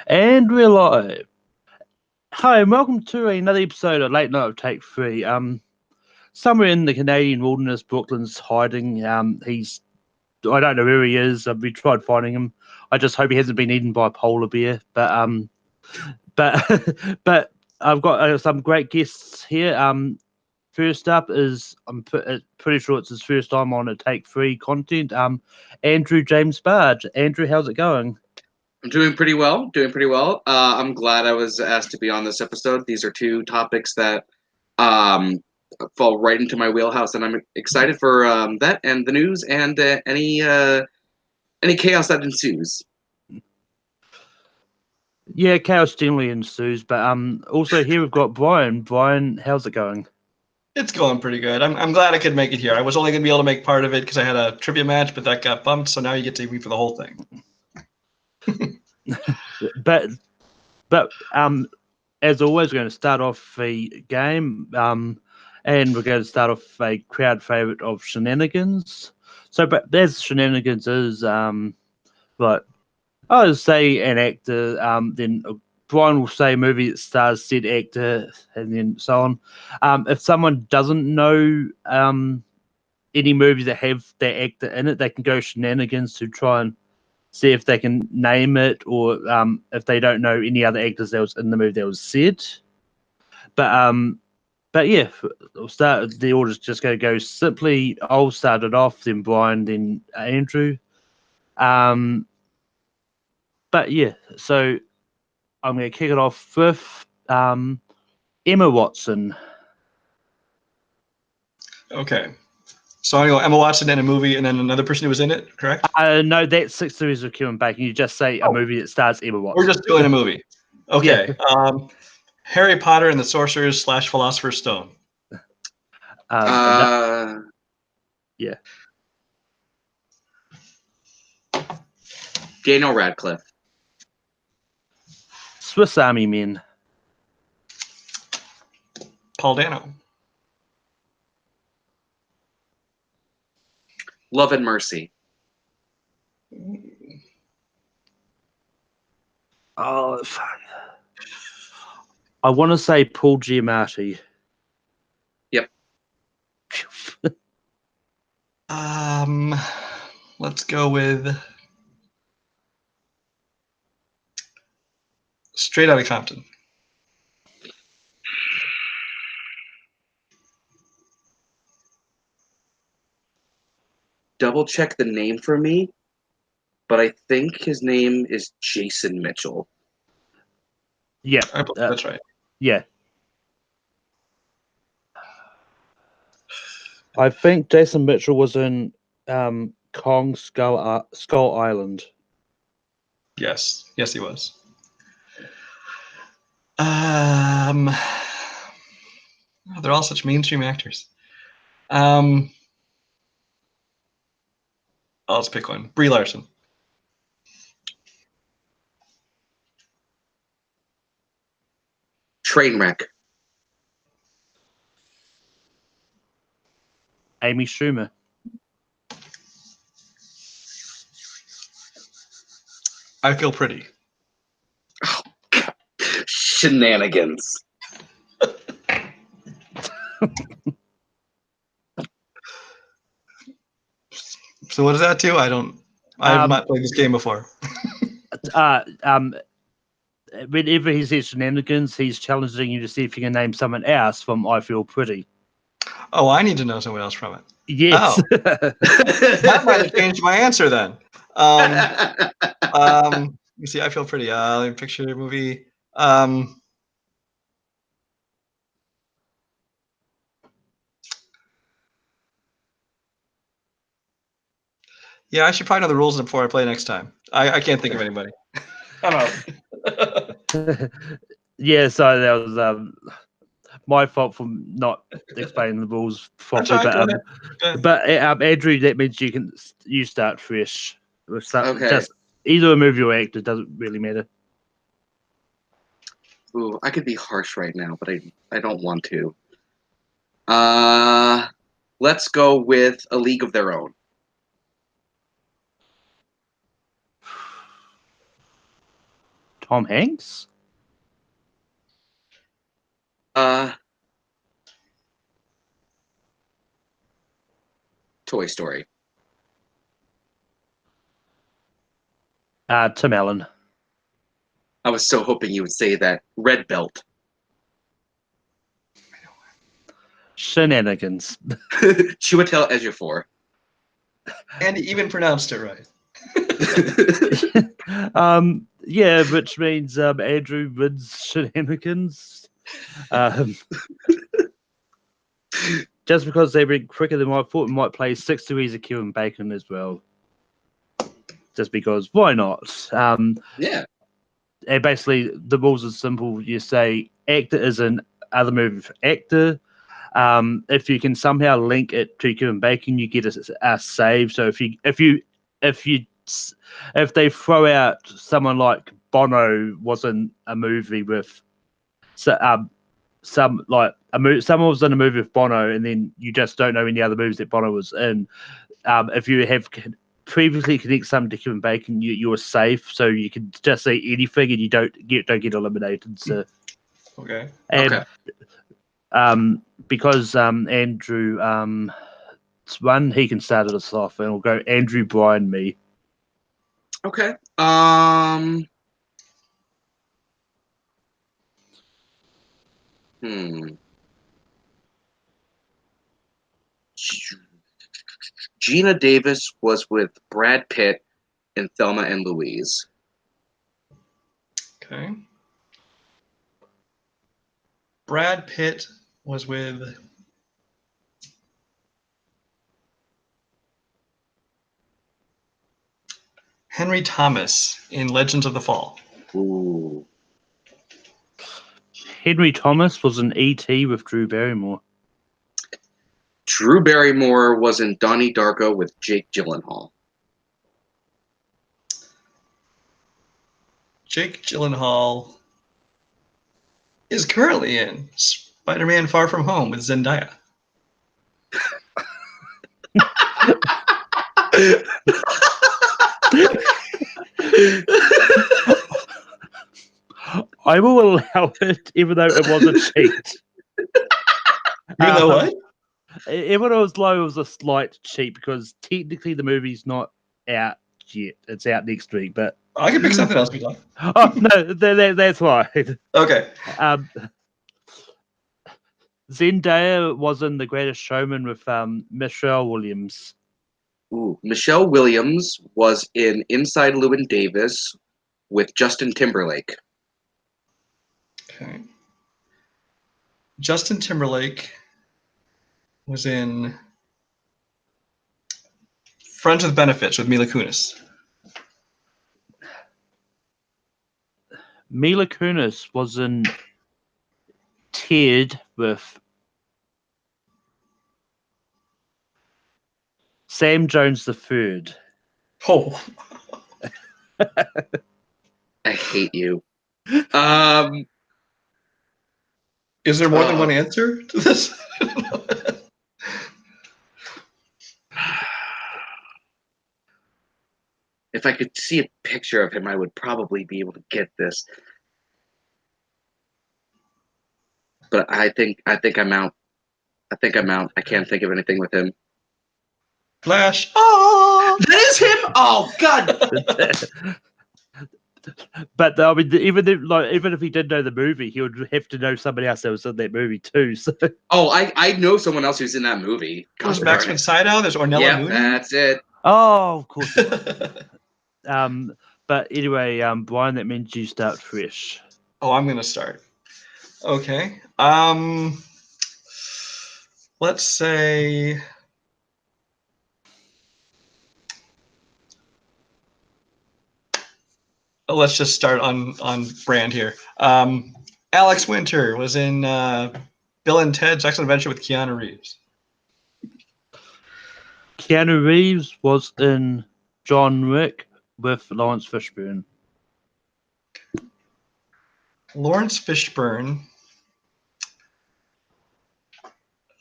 And we're live. Hi, and welcome to another episode of Late Night of Take 3. Somewhere in the Canadian wilderness, Brooklyn's hiding. I don't know where he is. We tried finding him. I just hope he hasn't been eaten by a polar bear. But but I've got some great guests here. First up is pretty sure it's his first time on a Take 3 content. Andrew James Bard. Andrew, how's it going? I'm doing pretty well. I'm glad I was asked to be on this episode. These are two topics that um, fall right into my wheelhouse, and I'm excited for that and the news and any chaos that ensues. Yeah, chaos generally ensues, but also here we've got Brian. Brian, how's it going? It's going pretty good. I'm glad I could make it here. I was only going to be able to make part of it because I had a trivia match, but that got bumped, so now you get to take me for the whole thing. but as always, we're going to start off the game, and we're going to start off a crowd favorite of shenanigans. So, but as shenanigans is like I would say an actor, then Brian will say movie that stars said actor, and then so on. If someone doesn't know any movies that have that actor in it, they can go shenanigans to try and see if they can name it, or if they don't know any other actors that was in the movie that was said. But yeah, we'll start. The order's just going to go simply. I'll start it off, then Brian, then Andrew. But yeah, so I'm going to kick it off with Emma Watson. Okay. So I go Emma Watson in a movie and then another person who was in it, correct? No, that's 6 Degrees of Kevin Bacon. You just say a movie that stars Emma Watson. We're just doing a movie. Okay. Yeah. Harry Potter and the Sorcerer's / Philosopher's Stone. Yeah. Daniel Radcliffe. Swiss Army Men. Paul Dano. Love and Mercy. Oh, fuck. I want to say Paul Giamatti. Yep. Let's go with Straight Outta Compton. Double check the name for me, but I think his name is Jason Mitchell. Yeah, that's right. Yeah. I think Jason Mitchell was in Kong Skull Island. Yes, he was. They're all such mainstream actors. I'll just pick one. Brie Larson. Trainwreck. Amy Schumer. I Feel Pretty. Oh, God. Shenanigans. So what does that do? I've not played this game before. Whenever he says shenanigans, he's challenging you to see if you can name someone else from I Feel Pretty. Oh, I need to know someone else from it. Yes. Oh. That might have changed my answer then. You see, I Feel Pretty. Let me picture the movie. Yeah, I should probably know the rules before I play next time. I can't think of anybody. Yeah, so that was my fault for not explaining the rules properly. But Andrew, that means you start fresh. Okay. Just either a movie or actor, doesn't really matter. Ooh, I could be harsh right now, but I don't want to. Let's go with A League of Their Own. Tom Hanks? Toy Story. Tim Allen. I was so hoping you would say that. Red Belt. Shenanigans. Chiwetel Ejiofor. And he even pronounced it right. Yeah, which means Andrew wins Shenanigans. Just because they went quicker than I thought, we might play 6 Degrees of Kevin Bacon as well. Just because, why not? Yeah. And basically, the rules are simple. You say actor is an other movie for actor. If you can somehow link it to Kevin Bacon, you get a save. So if they throw out someone like Bono was in a movie with someone was in a movie with Bono, and then you just don't know any other movies that Bono was in. If you have previously connected something to Kevin Bacon, you're safe. So you can just say anything, and you don't get eliminated. So Okay. and because Andrew one, he can start us off, and we'll go Andrew, Brian, me. Okay. Gina Davis was with Brad Pitt in Thelma and Louise. Okay. Brad Pitt was with Henry Thomas in Legends of the Fall. Ooh. Henry Thomas was in E.T. with Drew Barrymore. Drew Barrymore was in Donnie Darko with Jake Gyllenhaal. Jake Gyllenhaal is currently in Spider-Man Far From Home with Zendaya. I will allow it, even though it was a cheat. Even though what? Even though it was low, it was a slight cheat because technically the movie's not out yet. It's out next week, but I can pick something else. oh no, that's why. Okay. Zendaya was in The Greatest Showman with Michelle Williams. Ooh. Michelle Williams was in Inside Llewyn Davis with Justin Timberlake. Okay. Justin Timberlake was in Friends with Benefits with Mila Kunis. Mila Kunis was in Ted with Sam Jones III. Oh. I hate you. Is there more than one answer to this? If I could see a picture of him, I would probably be able to get this. But I think I'm out. I can't think of anything with him. Flash. Oh, that is him. Oh God. But I mean, even if he did know the movie, he would have to know somebody else that was in that movie too. So. Oh, I know someone else who's in that movie. There's Max von Sydow. There's Ornella Mooney. That's it. Oh, of course. But anyway, Brian, that means you start fresh. Oh, I'm gonna start. Okay. Let's say. Let's just start on brand here. Alex Winter was in Bill and Ted's Excellent Adventure with Keanu Reeves. Keanu Reeves was in John Wick with Lawrence Fishburne. Lawrence Fishburne.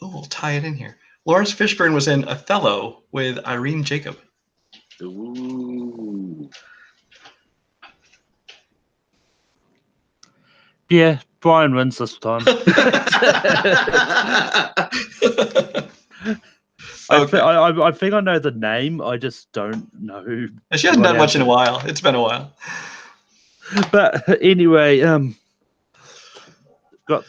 Oh, we'll tie it in here. Lawrence Fishburne was in Othello with Irene Jacob. Ooh. Yeah, Brian wins this time. Okay. I think I know the name. I just don't know. She hasn't what done much in a happened. while. It's been a while. But anyway, got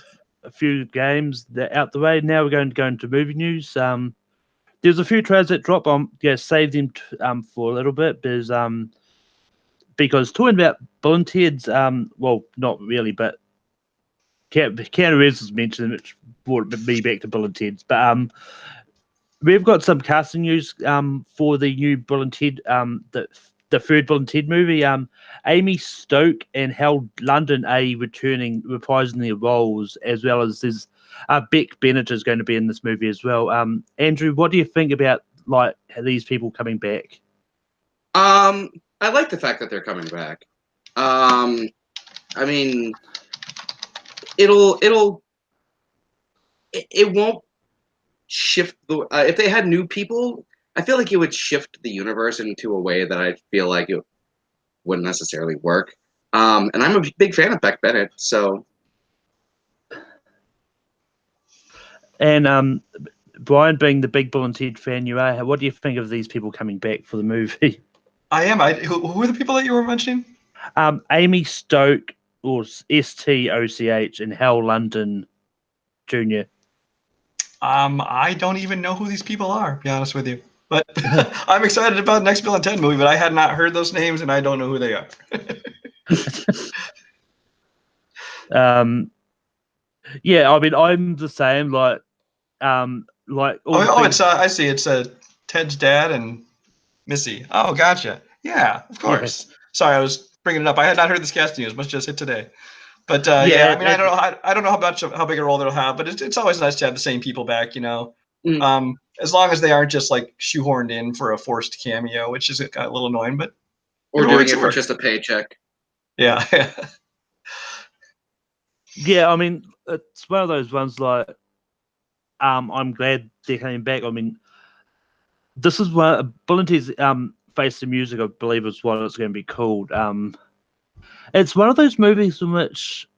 a few games that out the way. Now we're going to go into movie news. There's a few trailers that drop. Save them for a little bit. Because talking about Bill and Ted's, well, not really, but Keanu Reeves was mentioned, which brought me back to Bill and Ted's. But we've got some casting news for the new Bill and Ted, the third Bill and Ted movie. Amy Stoke and Hal London are returning, reprising their roles, as well as there's Beck Bennett is going to be in this movie as well. Andrew, what do you think about like these people coming back? I like the fact that they're coming back. I mean, it won't shift the if they had new people, I feel like it would shift the universe into a way that I feel like it wouldn't necessarily work. And I'm a big fan of Beck Bennett, so. And Brian, being the big Bill and Ted fan you are, what do you think of these people coming back for the movie? I am. Who are the people that you were mentioning? Amy Stoke, or Stoch, and Hal London Jr. I don't even know who these people are, to be honest with you. But I'm excited about the next Bill and Ted movie, but I had not heard those names and I don't know who they are. Yeah, I mean, I'm the same. Like It's I see. It's Ted's dad and Missy. Oh, gotcha. Yeah, of course. Yeah. Sorry, I was bringing it up. I had not heard this casting news. Must just hit today. But I mean, I don't know how big a role they'll have, but it's always nice to have the same people back, you know. As long as they aren't just like shoehorned in for a forced cameo, which is a little annoying, but or doing it for just a paycheck. Yeah. Yeah, I mean, it's one of those ones like, I'm glad they're coming back. I mean, this is one Bill and Ted's Face the Music, I believe is what it's going to be called. It's one of those movies in which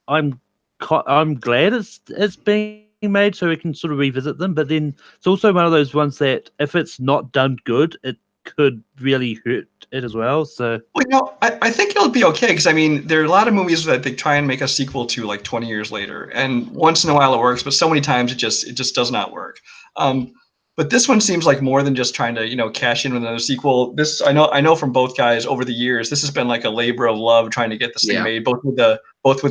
I'm glad it's being made so we can sort of revisit them, but then it's also one of those ones that if it's not done good, it could really hurt it as well. So, well, you know, I think it'll be okay because I mean, there are a lot of movies that they try and make a sequel to like 20 years later, and once in a while it works, but so many times it just does not work. But this one seems like more than just trying to cash in with another sequel. This I know from both guys over the years. This has been like a labor of love trying to get this thing made, both with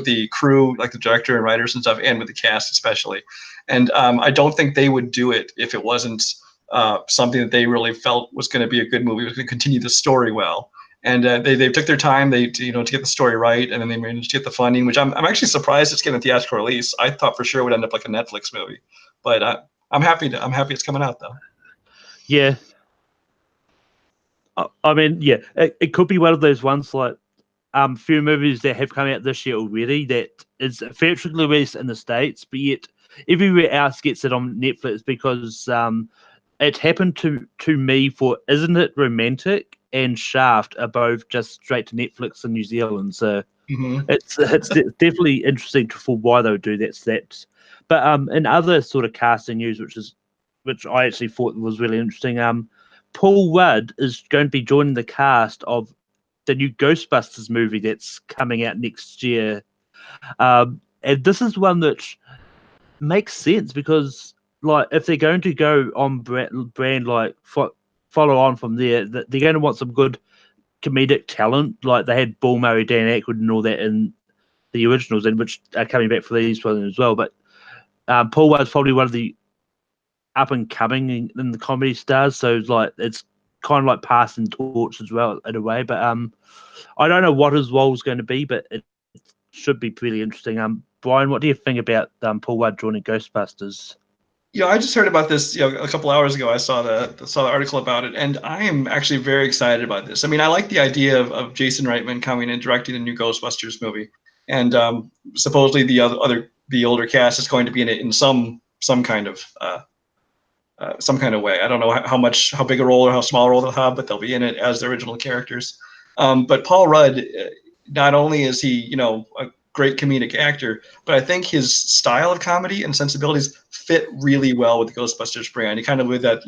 the crew, like the director and writers and stuff, and with the cast especially. And I don't think they would do it if it wasn't something that they really felt was going to be a good movie, was going to continue the story well. And they took their time, to get the story right, and then they managed to get the funding, which I'm actually surprised it's getting a theatrical release. I thought for sure it would end up like a Netflix movie, but I'm happy it's coming out though. Yeah. I mean, yeah, it could be one of those ones like few movies that have come out this year already that is theatrically released in the States, but yet everywhere else gets it on Netflix because it happened to me for Isn't It Romantic and Shaft are both just straight to Netflix in New Zealand. So it's definitely interesting for why they would do that. But in other sort of casting news, which I actually thought was really interesting, Paul Rudd is going to be joining the cast of the new Ghostbusters movie that's coming out next year. And this is one that makes sense because, like, if they're going to go on brand like follow on from there, they're going to want some good comedic talent. Like they had Bill Murray, Dan Aykroyd, and all that in the originals, and which are coming back for these ones as well. But Paul Rudd's probably one of the up and coming in the comedy stars, so like it's kind of like passing torch as well in a way. But I don't know what his role is going to be, but it should be pretty interesting. Brian, what do you think about Paul Rudd joining Ghostbusters? Yeah, I just heard about this. A couple hours ago, I saw the article about it, and I am actually very excited about this. I mean, I like the idea of Jason Reitman coming and directing the new Ghostbusters movie, and supposedly the older cast is going to be in it in some kind of way. I don't know how big a role or how small a role they'll have, but they'll be in it as the original characters. But Paul Rudd, not only is he, a great comedic actor, but I think his style of comedy and sensibilities fit really well with the Ghostbusters brand. He kind of with that,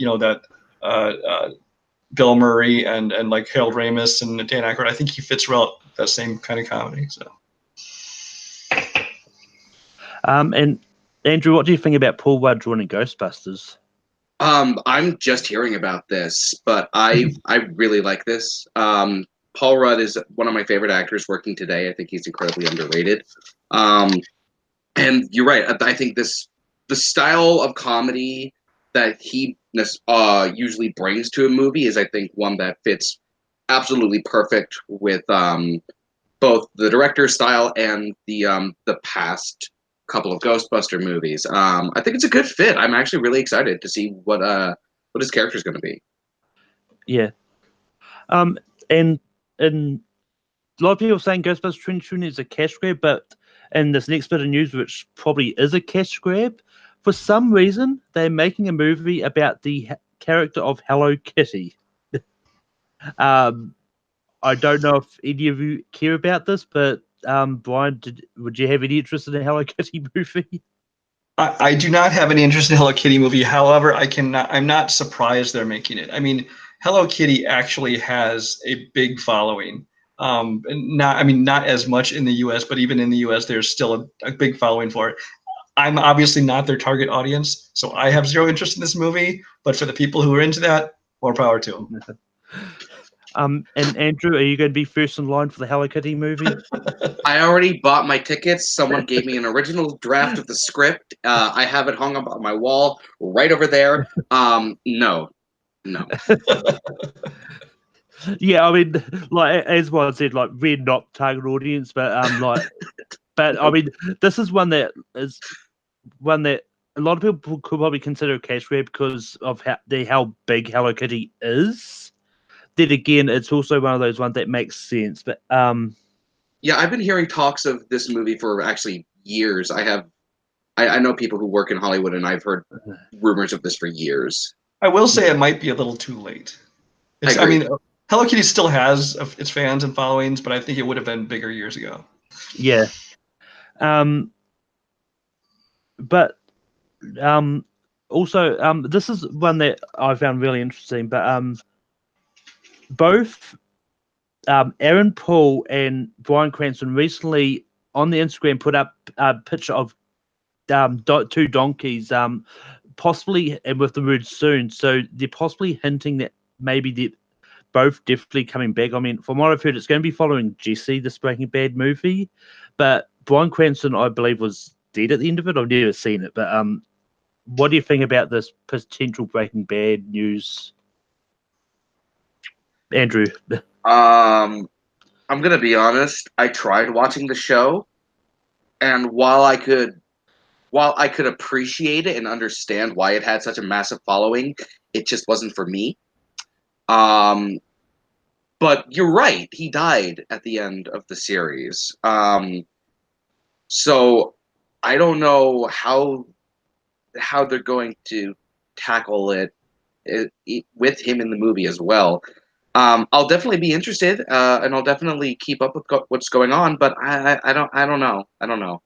Bill Murray and like Harold Ramis and Dan Aykroyd. I think he fits well that same kind of comedy. So. And Andrew, what do you think about Paul Rudd joining Ghostbusters? I'm just hearing about this, but I really like this. Paul Rudd is one of my favorite actors working today. I think he's incredibly underrated. And you're right. I think the style of comedy that he usually brings to a movie is, I think, one that fits absolutely perfect with both the director's style and the past couple of Ghostbuster movies. I think it's a good fit. I'm actually really excited to see what his character is going to be. Yeah. And a lot of people are saying Ghostbusters 2020 is a cash grab, but in this next bit of news, which probably is a cash grab, for some reason they're making a movie about the character of Hello Kitty. I don't know if any of you care about this, but Brian, would you have any interest in a Hello Kitty movie? I do not have any interest in Hello Kitty movie. However, I'm not surprised they're making it. I mean, Hello Kitty actually has a big following. Not as much in the U.S., but even in the U.S., there's still a big following for it. I'm obviously not their target audience, so I have zero interest in this movie. But for the people who are into that, more power to them. And Andrew, are you going to be first in line for the Hello Kitty movie? I already bought my tickets. Someone gave me an original draft of the script. I have it hung up on my wall right over there. No. Yeah, I mean, like as well said, like we're not target audience, but but I mean, this is one that a lot of people could probably consider a cash grab because of how big Hello Kitty is. Then again, it's also one of those ones that makes sense. But yeah, I've been hearing talks of this movie for actually years. I know people who work in Hollywood, and I've heard rumors of this for years. I will say it might be a little too late. I mean, Hello Kitty still has its fans and followings, but I think it would have been bigger years ago. Yeah. But also, this is one that I found really interesting. But both Aaron Paul and Bryan Cranston recently on the Instagram put up a picture of two donkeys, possibly and with the word soon. So they're possibly hinting that maybe they're both definitely coming back. I mean, from what I've heard, it's going to be following Jesse, this Breaking Bad movie. But Bryan Cranston, I believe, was dead at the end of it. I've never seen it. But what do you think about this potential Breaking Bad news, Andrew? I'm gonna be honest. I tried watching the show, and while I could appreciate it and understand why it had such a massive following, it just wasn't for me. But you're right. He died at the end of the series. So I don't know how they're going to tackle it with him in the movie as well. I'll definitely be interested, and I'll definitely keep up with what's going on. But I don't know.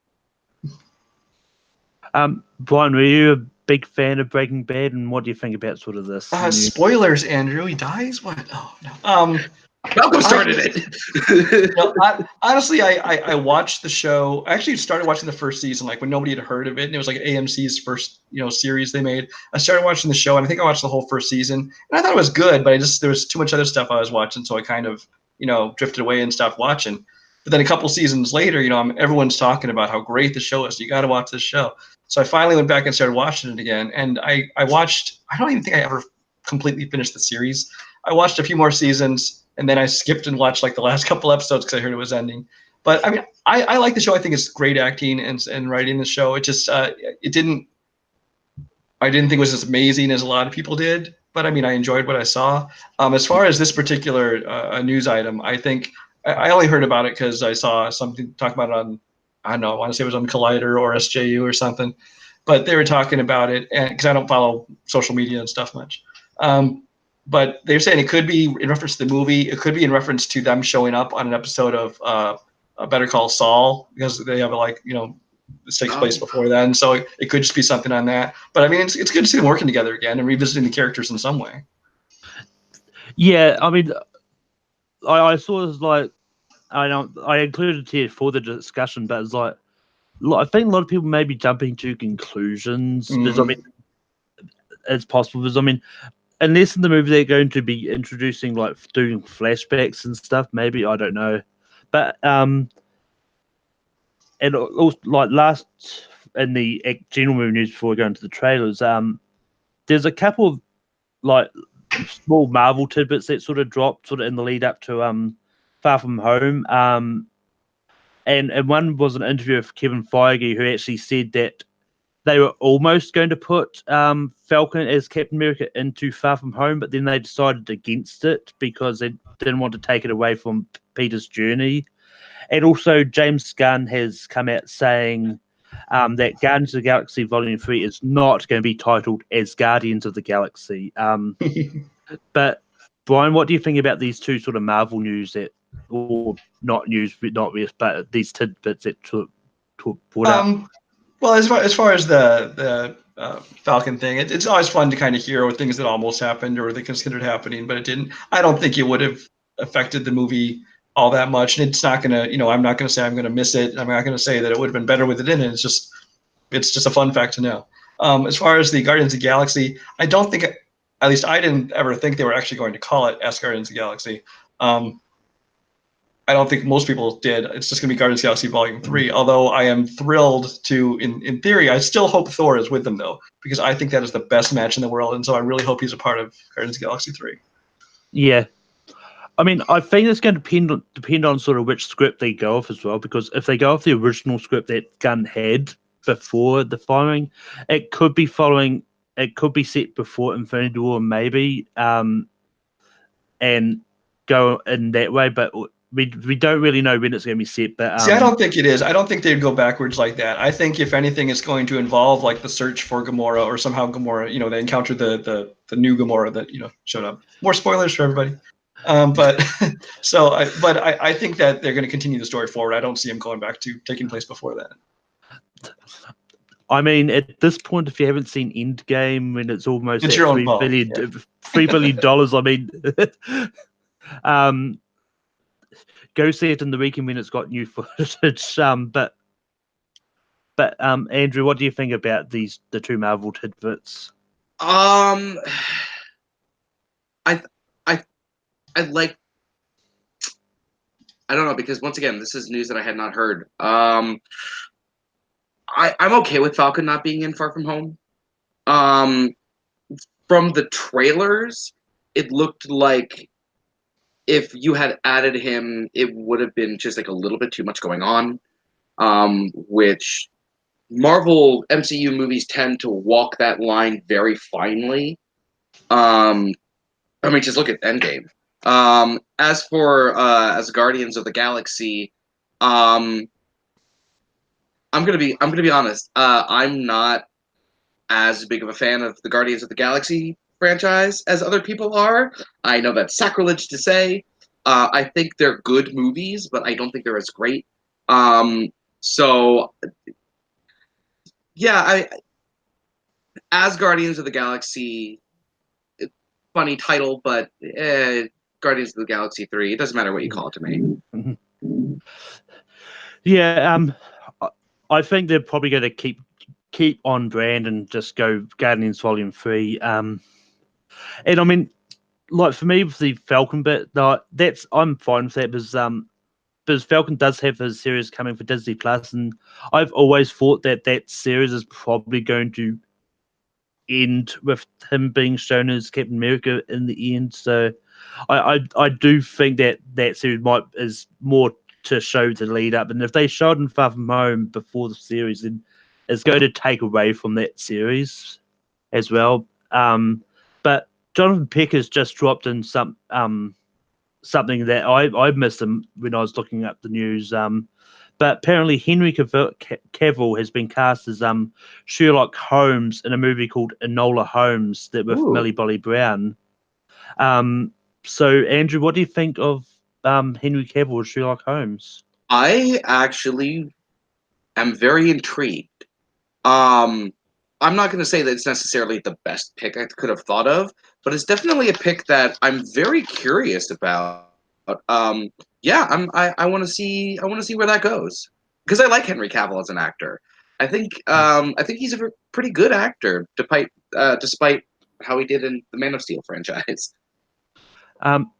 Brian, were you a big fan of Breaking Bad, and what do you think about sort of this? Spoilers, Andrew. He dies? What? Oh, no. Malcolm started it. Honestly, I watched the show. I actually started watching the first season, like when nobody had heard of it, and it was like AMC's first, series they made. I started watching the show, and I think I watched the whole first season, and I thought it was good, but there was too much other stuff I was watching, so I kind of, drifted away and stopped watching. But then a couple seasons later, everyone's talking about how great the show is. So you got to watch this show. So I finally went back and started watching it again, and I watched. I don't even think I ever completely finished the series. I watched a few more seasons. And then I skipped and watched like the last couple episodes because I heard it was ending. But I mean, I like the show. I think it's great acting and writing the show. It just I didn't think it was as amazing as a lot of people did. But I mean, I enjoyed what I saw. As far as this particular news item, I think I only heard about it because I saw something talk about it on, I don't know, I want to say it was on Collider or SJU or something. But they were talking about it, and because I don't follow social media and stuff much. But they're saying it could be in reference to the movie. It could be in reference to them showing up on an episode of Better Call Saul, because they have this takes place before then, so it could just be something on that. But I mean, it's good to see them working together again and revisiting the characters in some way. Yeah, I mean, I saw it like I included it here for the discussion, but it's like I think a lot of people may be jumping to conclusions because I mean, it's possible because I mean, unless in the movie they're going to be introducing like doing flashbacks and stuff, maybe I don't know, but and also like last in the general movie news before we go into the trailers, there's a couple of like small Marvel tidbits that sort of dropped sort of in the lead up to Far From Home. And one was an interview with Kevin Feige who actually said that they were almost going to put Falcon as Captain America into Far From Home, but then they decided against it because they didn't want to take it away from Peter's journey. And also, James Gunn has come out saying that Guardians of the Galaxy Volume 3 is not going to be titled as Guardians of the Galaxy. But, Brian, what do you think about these two sort of Marvel news that, or not news, but these tidbits that brought up? Well, as far as the Falcon thing, it's always fun to kind of hear things that almost happened or they considered happening, but it didn't. I don't think it would have affected the movie all that much. And it's not gonna, I'm not gonna say I'm gonna miss it. I'm not gonna say that it would have been better with it in it. It's just a fun fact to know. As far as the Guardians of the Galaxy, I don't think, at least I didn't ever think they were actually going to call it as Guardians of the Galaxy. I don't think most people did. It's just going to be Guardians of the Galaxy Volume 3, although I am thrilled to, in theory, I still hope Thor is with them, though, because I think that is the best match in the world, and so I really hope he's a part of Guardians of the Galaxy 3. Yeah. I mean, I think it's going to depend on sort of which script they go off as well, because if they go off the original script that Gunn had before the firing, it could be set before Infinity War, maybe, and go in that way, but we don't really know when it's going to be set. But See, I don't think it is. I don't think they'd go backwards like that. I think if anything, it's going to involve like the search for Gamora, or somehow Gamora, they encounter the new Gamora that showed up. More spoilers for everybody. But I think that they're going to continue the story forward. I don't see them going back to taking place before that. I mean, at this point, if you haven't seen Endgame, when it's almost it's at your own $3 billion, I mean, go see it in the weekend when it's got new footage. But Andrew, what do you think about the two Marvel tidbits? I like. I don't know, because once again, this is news that I had not heard. I'm okay with Falcon not being in Far From Home. From the trailers, it looked like if you had added him, it would have been just like a little bit too much going on. Which Marvel MCU movies tend to walk that line very finely. I mean, just look at Endgame. As for as Guardians of the Galaxy, I'm gonna be honest. I'm not as big of a fan of the Guardians of the Galaxy franchise as other people are. I know that's sacrilege to say. I think they're good movies, but I don't think they're as great. So yeah, as Guardians of the Galaxy, funny title, but Guardians of the Galaxy 3. It doesn't matter what you call it to me. Yeah, I think they're probably going to keep on brand and just go Guardians Volume 3. And I mean, like for me with the Falcon bit, I'm fine with that because Falcon does have his series coming for Disney Plus, and I've always thought that series is probably going to end with him being shown as Captain America in the end. So I do think that series is more to show the lead up, and if they showed in Far From Home before the series, then it's going to take away from that series as well. But Jonathan Peck has just dropped in something that I missed him when I was looking up the news. But apparently Henry Cavill has been cast as Sherlock Holmes in a movie called Enola Holmes that with Millie Bobby Brown. So Andrew, what do you think of Henry Cavill as Sherlock Holmes? I actually am very intrigued. Um, I'm not going to say that it's necessarily the best pick I could have thought of, but it's definitely a pick that I'm very curious about. Yeah, I want to see where that goes because I like Henry Cavill as an actor. I think he's a pretty good actor, despite how he did in the Man of Steel franchise. Um,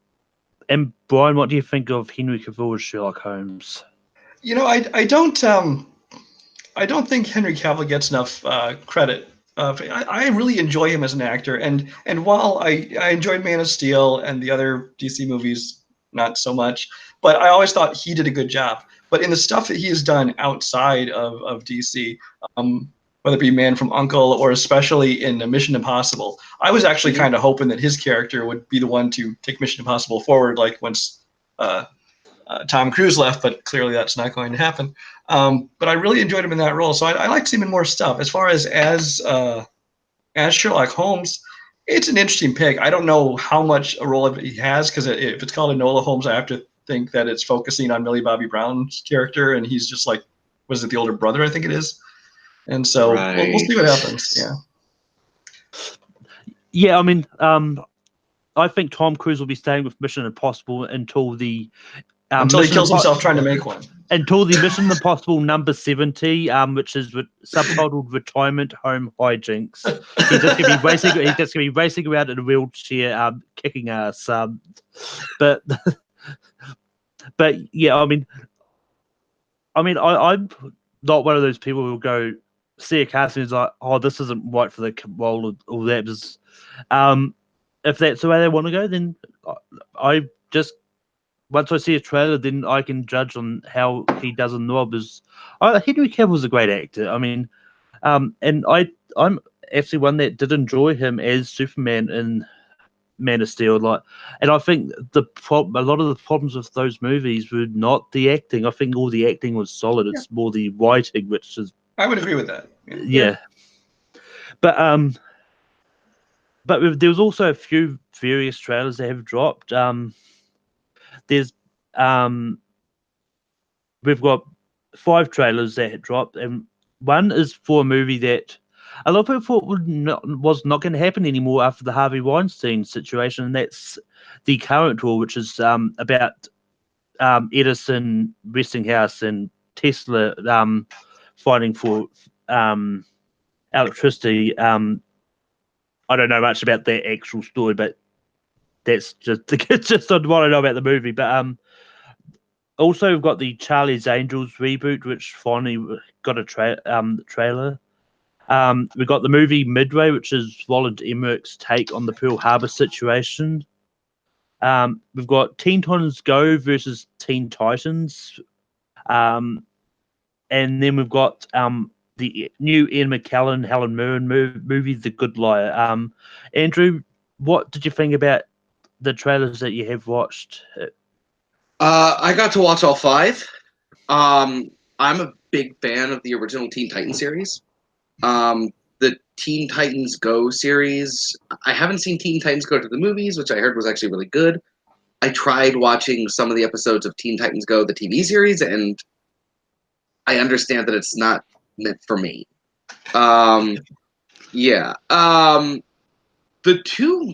and Brian, what do you think of Henry Cavill as Sherlock Holmes? You know, I don't think Henry Cavill gets enough credit. I really enjoy him as an actor, and while I enjoyed Man of Steel and the other DC movies, not so much, but I always thought he did a good job. But in the stuff that he has done outside of DC, whether it be Man from U.N.C.L.E. or especially in Mission Impossible, I was actually kind of hoping that his character would be the one to take Mission Impossible forward, like once uh, Tom Cruise left, but clearly that's not going to happen. But I really enjoyed him in that role, so I like seeing him in more stuff. As far as Sherlock Holmes, it's an interesting pick. I don't know how much a role he has because if it's called Enola Holmes, I have to think that it's focusing on Millie Bobby Brown's character, and he's just like, was it the older brother? I think it is. And so we'll see what happens. Yeah. Yeah, I mean, I think Tom Cruise will be staying with Mission Impossible until the until he kills himself trying to make one. Until the Mission Impossible number 70, which is subtitled "Retirement Home Hijinks." He's just gonna be racing around in a wheelchair, kicking ass. But but yeah, I'm not one of those people who will go see a casting and is like, oh, this isn't right for the role or all that. Just, if that's the way they want to go, then I just once I see a trailer, then I can judge on how he does in the role. Because Henry Cavill's a great actor. I mean, and I'm actually one that did enjoy him as Superman in Man of Steel. And I think a lot of the problems with those movies were not the acting. I think all the acting was solid. It's more the writing, which is. I would agree with that. Yeah. But there was also a few various trailers that have dropped. There's we've got 5 trailers that had dropped, and one is for a movie that a lot of people thought was not going to happen anymore after the Harvey Weinstein situation, and that's the current war, which is about Edison, Westinghouse, and Tesla fighting for electricity. I don't know much about their actual story, but that's just it's just what I know about the movie. But also, we've got the Charlie's Angels reboot, which finally got a trailer. We've got the movie Midway, which is Roland Emmerich's take on the Pearl Harbor situation. We've got Teen Titans Go versus Teen Titans. And then we've got the new Ian McKellen, Helen Mirren movie, The Good Liar. Andrew, what did you think about the trailers that you have watched? I got to watch all 5. I'm a big fan of the original Teen Titans series. The Teen Titans Go series, I haven't seen Teen Titans Go to the movies, which I heard was actually really good. I tried watching some of the episodes of Teen Titans Go, the TV series, and I understand that it's not meant for me. Yeah. The two.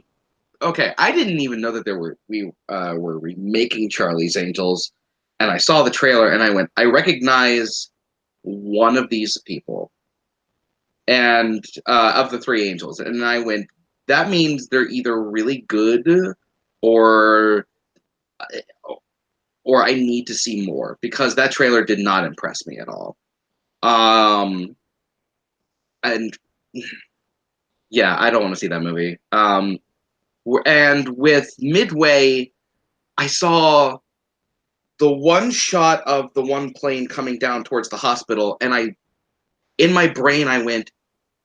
Okay, I didn't even know that we were remaking Charlie's Angels, and I saw the trailer and I went, I recognize one of these people, and of the 3 angels, and I went, that means they're either really good, or I need to see more because that trailer did not impress me at all. And yeah, I don't want to see that movie. And with Midway, I saw the one shot of the one plane coming down towards the hospital, and in my brain, I went,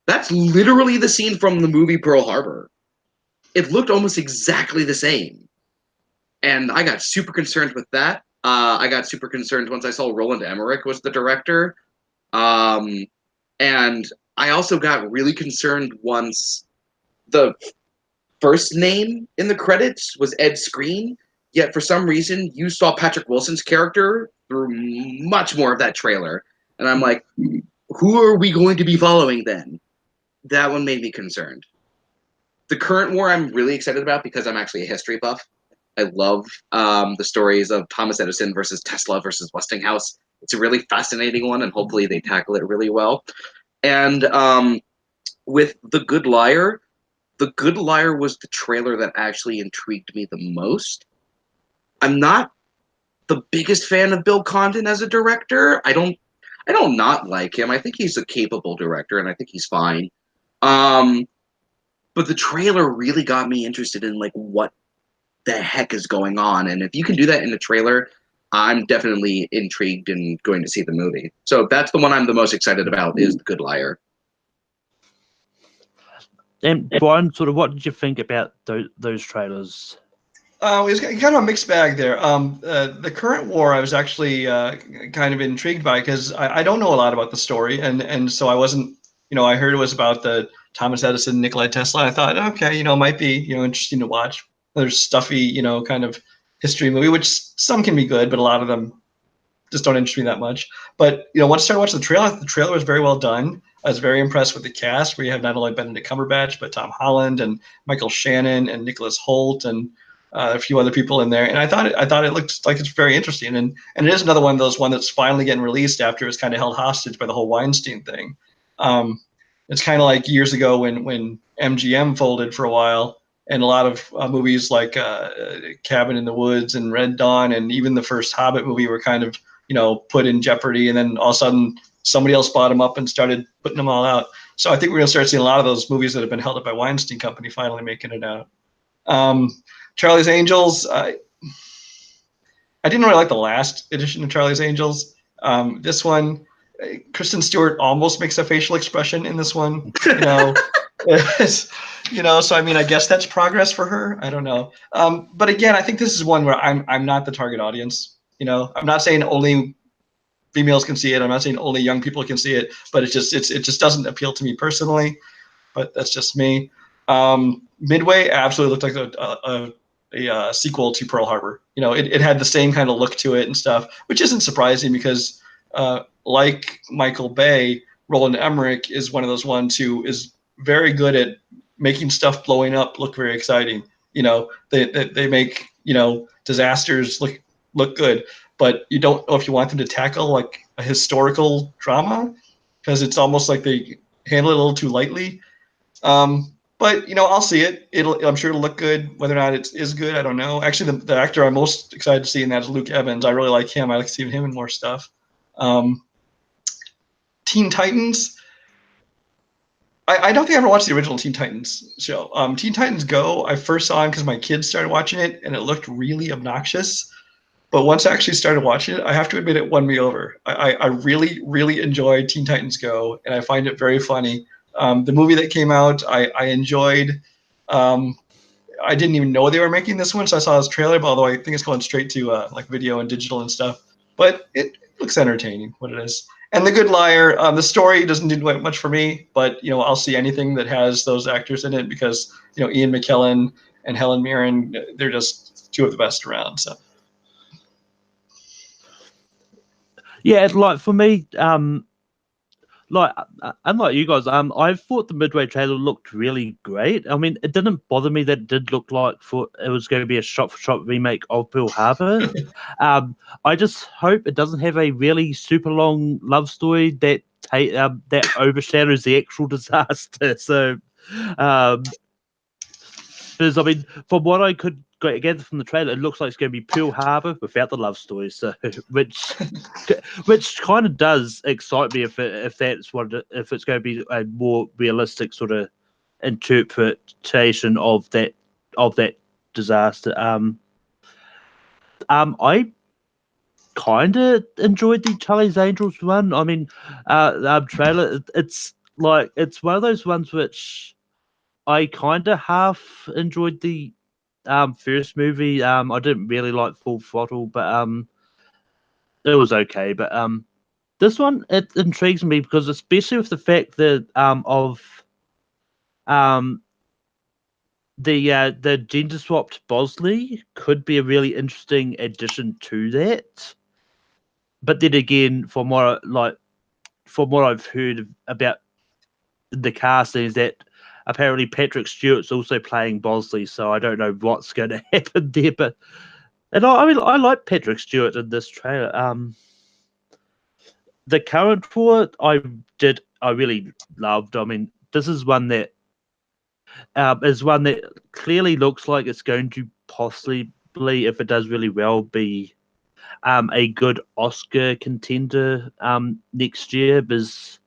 that's literally the scene from the movie Pearl Harbor. It looked almost exactly the same. And I got super concerned with that. I got super concerned once I saw Roland Emmerich was the director. And I also got really concerned once the first name in the credits was Ed Skrein, Yet for some reason, you saw Patrick Wilson's character through much more of that trailer. And I'm like, who are we going to be following then? That one made me concerned. The current war I'm really excited about because I'm actually a history buff. I love the stories of Thomas Edison versus Tesla versus Westinghouse. It's a really fascinating one, and hopefully they tackle it really well. And with The Good Liar was the trailer that actually intrigued me the most. I'm not the biggest fan of Bill Condon as a director. I don't not like him. I think he's a capable director, and I think he's fine. But the trailer really got me interested in like what the heck is going on, and if you can do that in the trailer, I'm definitely intrigued and going to see the movie. So that's the one I'm the most excited about is The Good Liar. And Brian, sort of, what did you think about those trailers? It was kind of a mixed bag there. The current war, I was actually kind of intrigued by because I don't know a lot about the story, and so I wasn't, I heard it was about the Thomas Edison, Nikola Tesla. And I thought, okay, it might be, interesting to watch. There's stuffy, kind of history movie, which some can be good, but a lot of them just don't interest me that much. But once I started watching the trailer was very well done. I was very impressed with the cast, where you have not only Benedict Cumberbatch, but Tom Holland and Michael Shannon and Nicholas Hoult and a few other people in there, and I thought it looked like it's very interesting, and it is another one of those that's finally getting released after it was kind of held hostage by the whole Weinstein thing. It's kind of like years ago when MGM folded for a while, and a lot of movies like Cabin in the Woods and Red Dawn, and even the first Hobbit movie were kind of put in jeopardy, and then all of a sudden somebody else bought them up and started putting them all out. So I think we're gonna start seeing a lot of those movies that have been held up by Weinstein Company finally making it out. Charlie's Angels, I didn't really like the last edition of Charlie's Angels. This one, Kristen Stewart almost makes a facial expression in this one. So I mean, I guess that's progress for her. I don't know. But again, I think this is one where I'm not the target audience. I'm not saying only females can see it. I'm not saying only young people can see it. But it just doesn't appeal to me personally. But that's just me. Midway absolutely looked like a sequel to Pearl Harbor. It had the same kind of look to it and stuff, which isn't surprising because, like Michael Bay, Roland Emmerich is one of those ones who is very good at making stuff blowing up look very exciting. They make disasters look good, but you don't know if you want them to tackle like a historical drama because it's almost like they handle it a little too lightly. But I'll see it. I'm sure it'll look good. Whether or not it is good, I don't know. Actually, the actor I'm most excited to see in that is Luke Evans. I really like him. I like seeing him in more stuff. Teen Titans. I don't think I ever watched the original Teen Titans show. Teen Titans Go, I first saw him because my kids started watching it, and it looked really obnoxious. But once I actually started watching it, I have to admit it won me over. I really, really enjoyed Teen Titans Go, and I find it very funny. The movie that came out, I enjoyed. I didn't even know they were making this one, so I saw this trailer. But although I think it's going straight to like video and digital and stuff, but it looks entertaining. What it is, and The Good Liar. The story doesn't do much for me, but I'll see anything that has those actors in it because Ian McKellen and Helen Mirren, they're just two of the best around. So. Yeah, like for me, like unlike you guys, I thought the Midway trailer looked really great. I mean, it didn't bother me that it did look like it was going to be a shot-for-shot remake of Pearl Harbor. I just hope it doesn't have a really super long love story that that overshadows the actual disaster. So, because I mean, from what I could gather from the trailer, it looks like it's going to be Pearl Harbor without the love story. So, which kind of does excite me if that's if it's going to be a more realistic sort of interpretation of that disaster. I kind of enjoyed the Charlie's Angels one. I mean, trailer. It's one of those ones which I kind of half enjoyed the first movie. I didn't really like Full Throttle, but it was okay. But this one, it intrigues me because especially with the fact that of the gender swapped Bosley could be a really interesting addition to that. But then again, from what I've heard about the casting, is that apparently Patrick Stewart's also playing Bosley, so I don't know what's going to happen there. But I mean, I like Patrick Stewart in this trailer. The current tour I really loved. I mean, this is one that clearly looks like it's going to possibly, if it does really well, be a good Oscar contender next year, because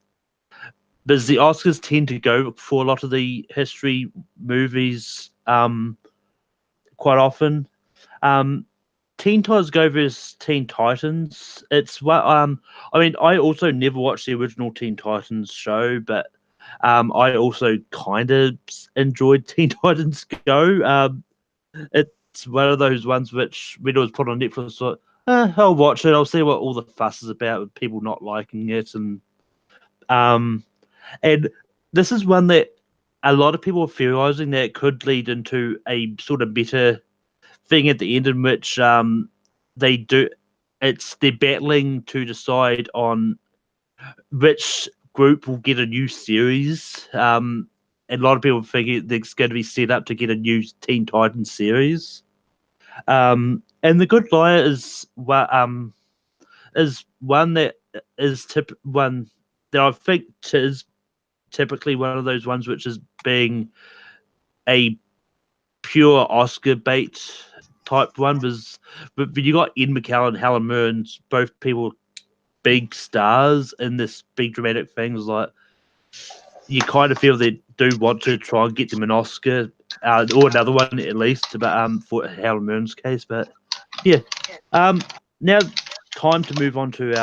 the Oscars tend to go for a lot of the history movies quite often. Teen Titans Go versus Teen Titans. It's what I mean, I also never watched the original Teen Titans show, but I also kind of enjoyed Teen Titans Go. It's one of those ones which, when it was put on Netflix, like, I'll watch it. I'll see what all the fuss is about with people not liking it, and this is one that a lot of people are theorizing that it could lead into a sort of better thing at the end, in which they're battling to decide on which group will get a new series. And a lot of people figure it's going to be set up to get a new Teen Titans series. And The Good Liar is one that one that I think is typically one of those ones which is being a pure Oscar bait type one. But you got Ian McKellen and Helen Mirren, both people big stars in this big dramatic thing. It's like, you kind of feel they do want to try and get them an Oscar, or another one at least, but for Helen Mirren's case. But yeah, now time to move on to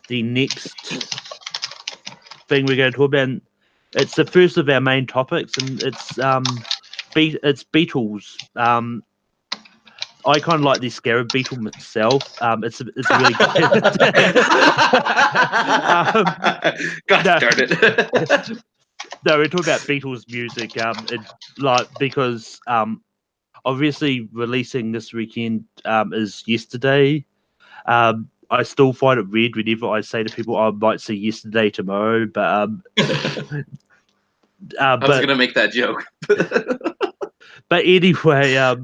the next thing we're going to talk about. And it's the first of our main topics, and it's Beatles. I kind of like the Scarab Beetle myself. It's really good. God darn it! No, we're talking about Beatles music. Because obviously releasing this weekend is Yesterday. I still find it weird whenever I say to people I might see Yesterday tomorrow, but I was gonna make that joke. But anyway,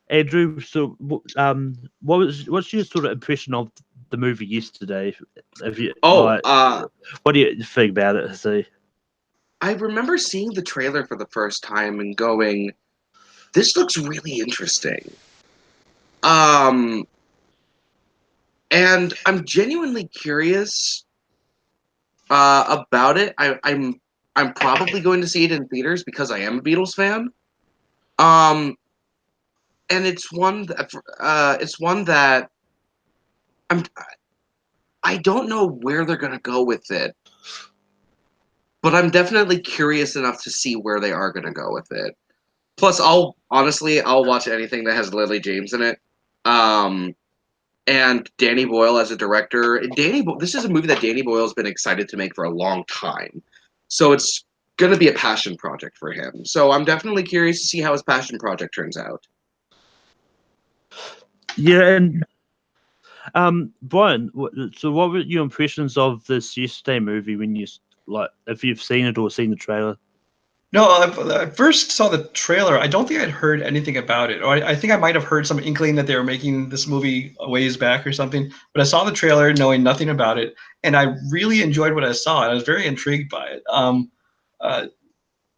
Andrew, so what's your sort of impression of the movie Yesterday? What do you think about it? See, I remember seeing the trailer for the first time and going, "This looks really interesting." And I'm genuinely curious about it. I'm probably going to see it in theaters because I am a Beatles fan. And it's one that I don't know where they're gonna go with it, but I'm definitely curious enough to see where they are gonna go with it. Plus, I'll watch anything that has Lily James in it. And Danny Boyle as a director. This is a movie that Danny Boyle's been excited to make for a long time, so it's gonna be a passion project for him. So I'm definitely curious to see how his passion project turns out. yeah, and Brian, so what were your impressions of this Yesterday movie when if you've seen it or seen the trailer? No, I first saw the trailer. I don't think I'd heard anything about it, or I think I might have heard some inkling that they were making this movie a ways back or something. But I saw the trailer, knowing nothing about it, and I really enjoyed what I saw. And I was very intrigued by it.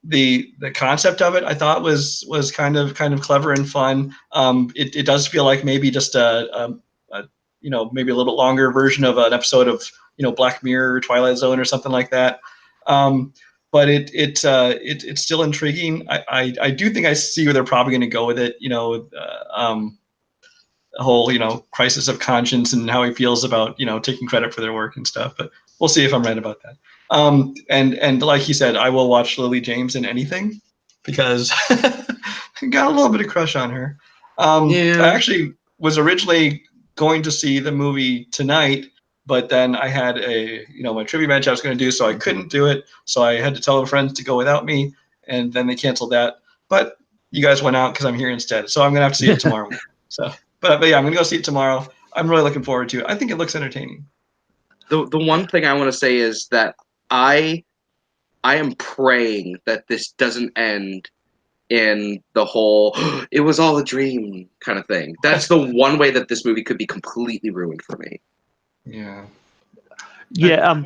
The concept of it I thought was kind of clever and fun. It does feel like maybe just a maybe a little bit longer version of an episode of Black Mirror or Twilight Zone or something like that. But it's still intriguing. I do think I see where they're probably going to go with it. The whole crisis of conscience and how he feels about taking credit for their work and stuff. But we'll see if I'm right about that. And like he said, I will watch Lily James in anything because I got a little bit of crush on her. Yeah. I actually was originally going to see the movie tonight, but then I had my trivia match I was going to do, so I couldn't do it. So I had to tell the friends to go without me. and then they canceled that. But you guys went out because I'm here instead, so I'm gonna have to see it tomorrow. So, but yeah, I'm gonna go see it tomorrow. I'm really looking forward to it. I think it looks entertaining. The one thing I want to say is that I am praying that this doesn't end in the whole it was all a dream kind of thing. That's the one way that this movie could be completely ruined for me. Yeah. Yeah.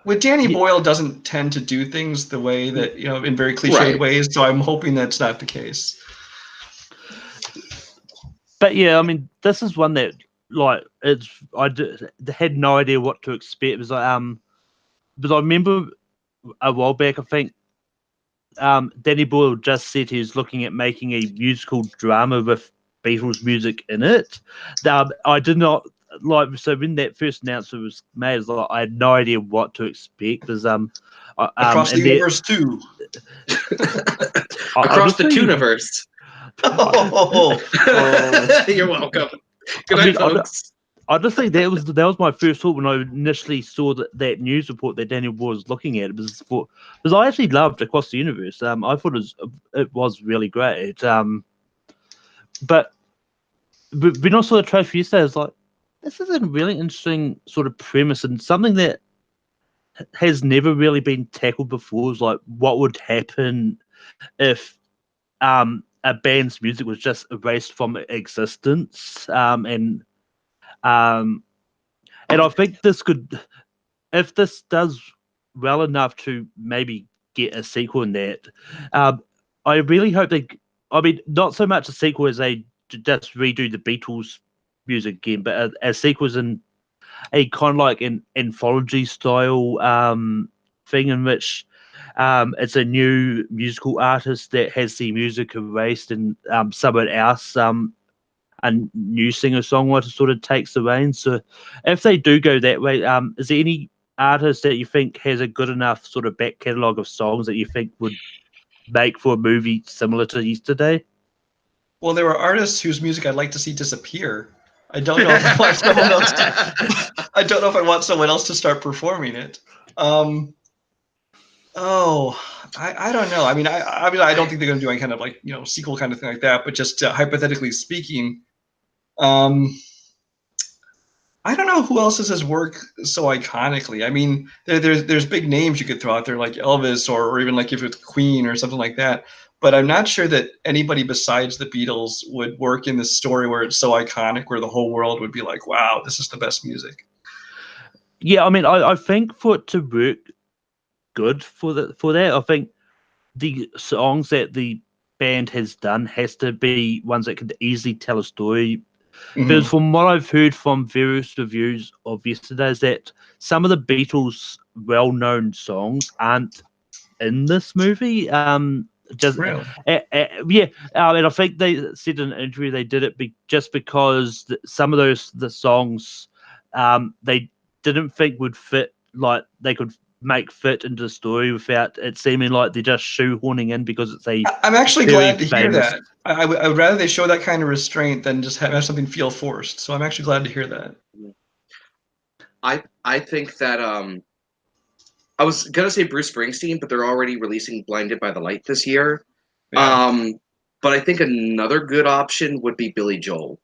With Danny Yeah. Boyle doesn't tend to do things the way that, in very cliched Right. ways, so I'm hoping that's not the case. But yeah, I mean, this is one that like had no idea what to expect. It was like because I remember a while back, I think Danny Boyle just said he was looking at making a musical drama with Beatles music in it. I did not like, so when that first announcement was made, it was like, I had no idea what to expect. Because Across the and universe too. Across the honestly, Tuniverse. You're welcome. Good night, folks. Honestly, that was my first thought when I initially saw that news report that Daniel was looking at. Because I actually loved Across the Universe. I thought it was really great. But when I saw the trailer for yesterday, I was like, this is a really interesting sort of premise and something that has never really been tackled before. Is like, what would happen if a band's music was just erased from existence? And I think this could, if this does well enough to maybe get a sequel in that, I really hope they. I mean, not so much a sequel as they just redo the Beatles music again, but a sequel is in a kind of like an anthology style thing in which it's a new musical artist that has the music erased and someone else a new singer-songwriter sort of takes the reins. So if they do go that way, is there any artist that you think has a good enough sort of back catalogue of songs that you think would make for a movie similar to Yesterday? Well, there were artists whose music I'd like to see disappear. I don't know if I want someone else I don't know if I want someone else to start performing it. I don't know. I mean, I don't think they're going to do any kind of like sequel kind of thing like that. But just hypothetically speaking, I don't know who else does his work so iconically. I mean, there's big names you could throw out there like Elvis or even like if it's Queen or something like that. But I'm not sure that anybody besides the Beatles would work in this story where it's so iconic, where the whole world would be like, "Wow, this is the best music." Yeah, I mean, I think for it to work good for that, I think the songs that the band has done has to be ones that could easily tell a story. Because Mm-hmm. from what I've heard from various reviews of Yesterday, is that some of the Beatles' well-known songs aren't in this movie. Just Really? yeah, and I think they said in an interview they did it just because some of the songs they didn't think would fit, like they could make fit into the story without it seeming like they're just shoehorning in because it's a I'm actually very glad to hear famous. that. I would rather they show that kind of restraint than just have something feel forced. So I'm actually glad to hear that. I think that I was gonna say Bruce Springsteen, but they're already releasing "Blinded by the Light" this year. Yeah. But I think another good option would be Billy Joel.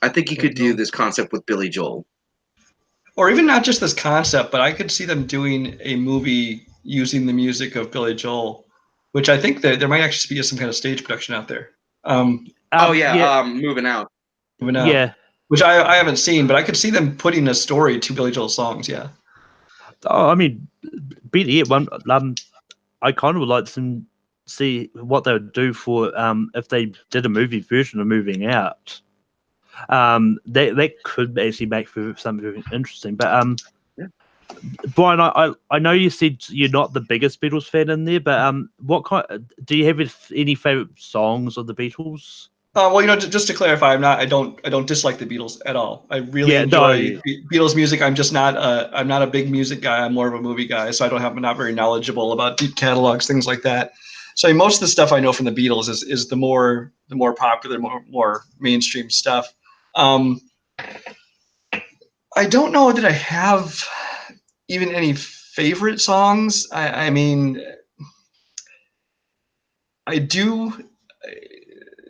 I think you could do this concept with Billy Joel. Or even not just this concept, but I could see them doing a movie using the music of Billy Joel, which I think that there might actually be some kind of stage production out there. Yeah, Moving Out. Moving out, yeah. which I haven't seen, but I could see them putting a story to Billy Joel songs. Yeah. Oh, I mean, be it one. I kind of would like to see what they would do for if they did a movie version of Moving Out. That could actually make for something interesting. But Yeah. Brian, I know you said you're not the biggest Beatles fan in there, but what kind do you have any favorite songs of the Beatles? Well, just to clarify, I don't dislike the Beatles at all. I really Yeah, no, enjoy Beatles music. I'm not a big music guy. I'm more of a movie guy, so I'm not very knowledgeable about deep catalogs, things like that. So most of the stuff I know from the Beatles is the more popular, more mainstream stuff. I don't know that I have even any favorite songs. I mean, I do.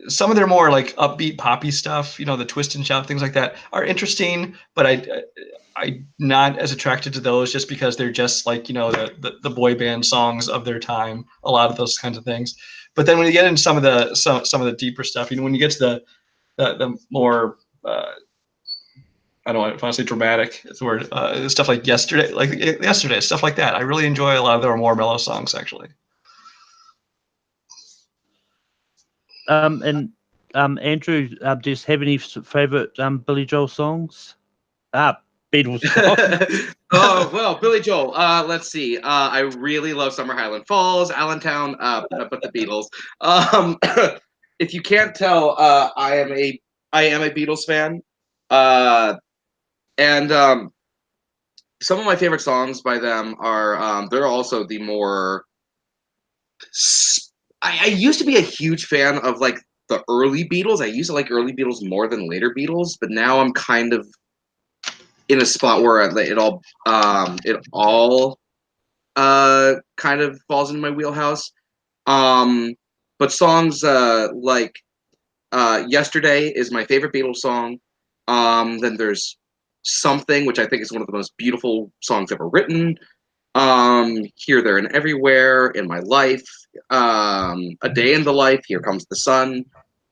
Some of their more like upbeat poppy stuff, the twist and shout things like that, are interesting. But I'm not as attracted to those just because they're just like the boy band songs of their time. A lot of those kinds of things. But then when you get into some of the deeper stuff, when you get to the more I don't want to say dramatic. It's the word. Stuff like yesterday, stuff like that. I really enjoy a lot of their more mellow songs, actually. And Andrew, do you have any favorite Billy Joel songs? Beatles songs. Oh well, Billy Joel. Let's see. I really love Summer Highland Falls, Allentown, but the Beatles. If you can't tell, I am a Beatles fan. And some of my favorite songs by them are they're also the more. I used to be a huge fan of like the early Beatles. I used to like early Beatles more than later Beatles, but now I'm kind of in a spot where it all kind of falls in my wheelhouse. But songs like "Yesterday" is my favorite Beatles song. Then there's "Something," which I think is one of the most beautiful songs ever written. "Here, There, and Everywhere," "In My Life," "A Day in the Life," "Here Comes the Sun."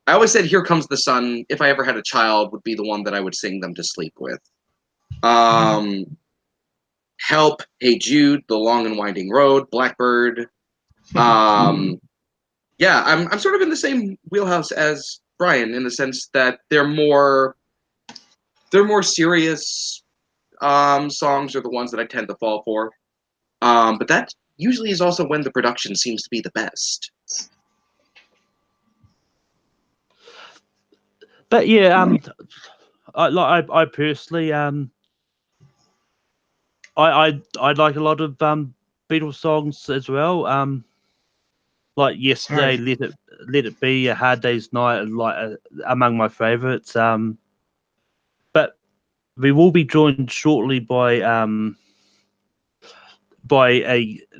I always said "Here Comes the Sun," if I ever had a child, would be the one that I would sing them to sleep with. Help, Hey Jude, The Long and Winding Road, Blackbird. Yeah, I'm sort of in the same wheelhouse as Brian in the sense that they're more serious songs are the ones that I tend to fall for. But that usually is also when the production seems to be the best. But yeah, I personally I like a lot of Beatles songs as well. Like yesterday, Sorry. Let It Be, A Hard Day's Night, among my favorites. But we will be joined shortly by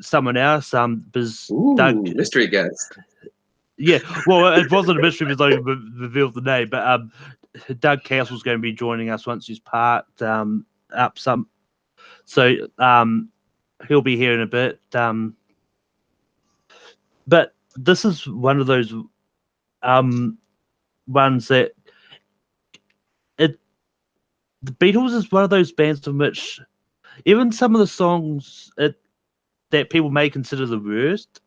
someone else. Because Ooh, Doug, mystery guest. yeah, well, it wasn't a mystery because I revealed the name, but Doug Castle's going to be joining us once he's parked up some. So he'll be here in a bit. But this is one of those ones that the Beatles is one of those bands in which even some of the songs that people may consider the worst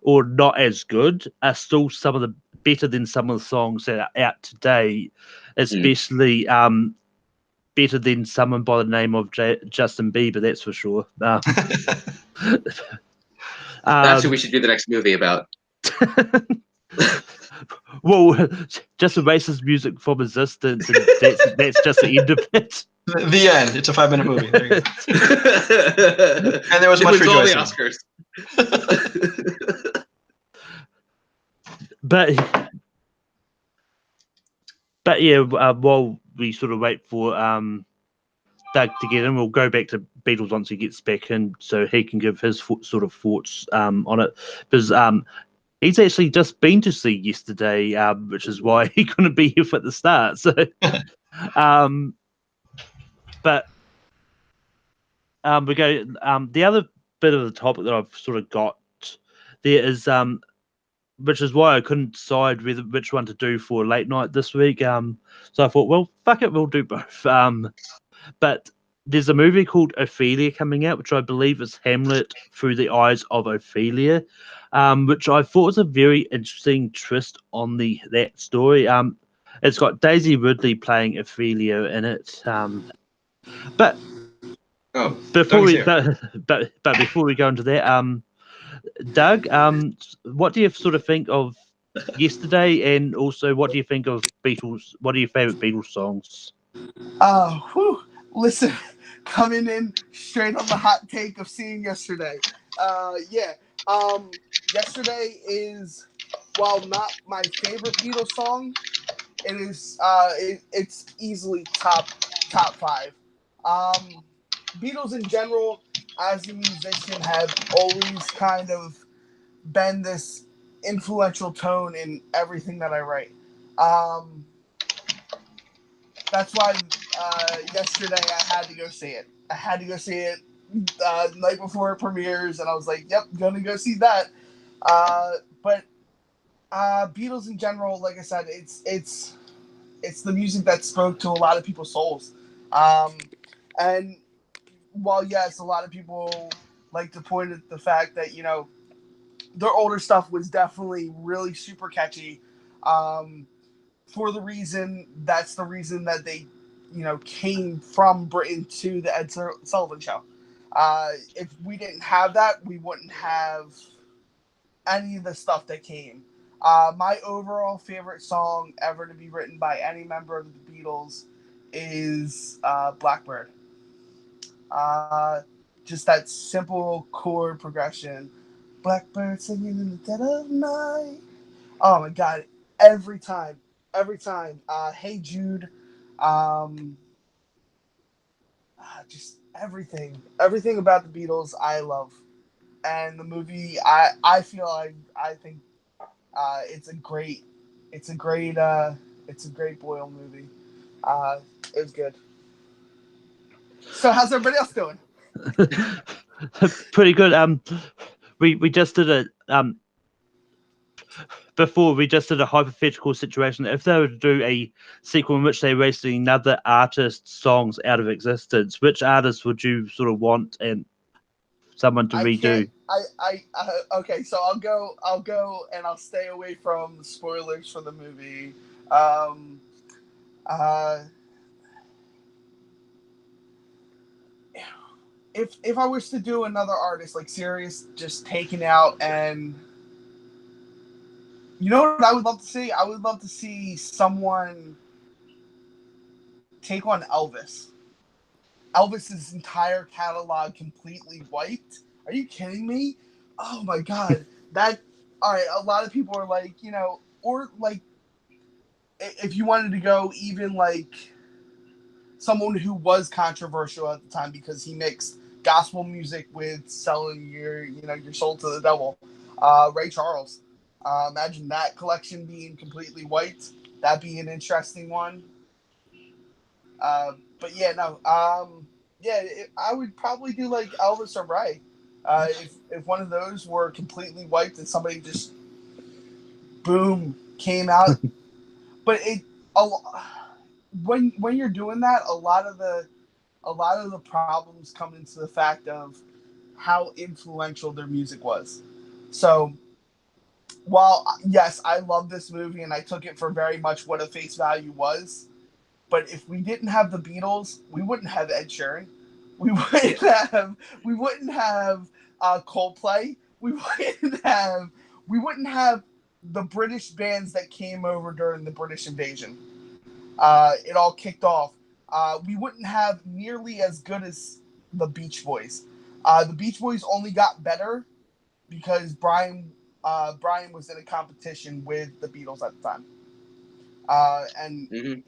or not as good are still some of the better than some of the songs that are out today, especially better than someone by the name of Justin Bieber, that's for sure. That's who we should do the next movie about. Well, just erases music from existence, and that's just the end of it. The end. It's a 5-minute movie. There you go. And there was much all the rejoicing. Oscars. But yeah, while we sort of wait for Doug to get in, we'll go back to Beatles once he gets back in, so he can give his sort of thoughts on it. Because he's actually just been to see yesterday, which is why he couldn't be here at the start. So, but we go. The other bit of the topic that I've sort of got there is which is why I couldn't decide which one to do for late night this week. So I thought, well, fuck it, we'll do both. But there's a movie called Ophelia coming out, which I believe is Hamlet through the eyes of Ophelia, which I thought was a very interesting twist on that story. It's got Daisy Ridley playing Ophelia in it. But before we but before we go into that, Doug, what do you sort of think of yesterday, and also what do you think of Beatles? What are your favorite Beatles songs? Listen, coming in straight on the hot take of seeing yesterday. Yesterday is, while not my favorite Beatles song, it is it's easily top 5. Beatles in general, as a musician, have always kind of been this influential tone in everything that I write. Um, that's why yesterday I had to go see it. I had to go see it the night before it premieres, and I was like, "Yep, gonna go see that." But Beatles in general, like I said, it's the music that spoke to a lot of people's souls. And while yes, a lot of people like to point at the fact that their older stuff was definitely really super catchy. For the reason that's the reason that they came from Britain to the Ed Sullivan Show. If we didn't have that, we wouldn't have any of the stuff that came. My overall favorite song ever to be written by any member of the Beatles is Blackbird. Uh, just that simple chord progression. Blackbird singing in the dead of night. Oh my god! Every time. Hey Jude, um, just everything about the Beatles I love, and the movie I feel I think it's a great it's a great it's a great Boyle movie. It was good. So how's everybody else doing? Pretty good. We just did a before we just did a hypothetical situation. If they were to do a sequel in which they raced another artist's songs out of existence, which artist would you sort of want and someone to redo? Okay, so I'll go and I'll stay away from the spoilers for the movie. Um, uh, if I was to do another artist like serious, just taken out, and you know what I would love to see? I would love to see someone take on Elvis. Elvis's entire catalog completely wiped. Are you kidding me? Oh my god. That all right, a lot of people are like, or like if you wanted to go even like someone who was controversial at the time because he mixed gospel music with selling your soul to the devil. Ray Charles. Imagine that collection being completely wiped. That'd be an interesting one. But yeah, no. I would probably do like Elvis or Ray. If one of those were completely wiped and somebody just boom came out, but when you're doing that, a lot of the problems come into the fact of how influential their music was. So while yes, I love this movie and I took it for very much what a face value was, but if we didn't have the Beatles, we wouldn't have Ed Sheeran. We wouldn't have we wouldn't have Coldplay. We wouldn't have the British bands that came over during the British invasion. It all kicked off. We wouldn't have nearly as good as the Beach Boys. The Beach Boys only got better because Brian was in a competition with the Beatles at the time, and Mm-hmm.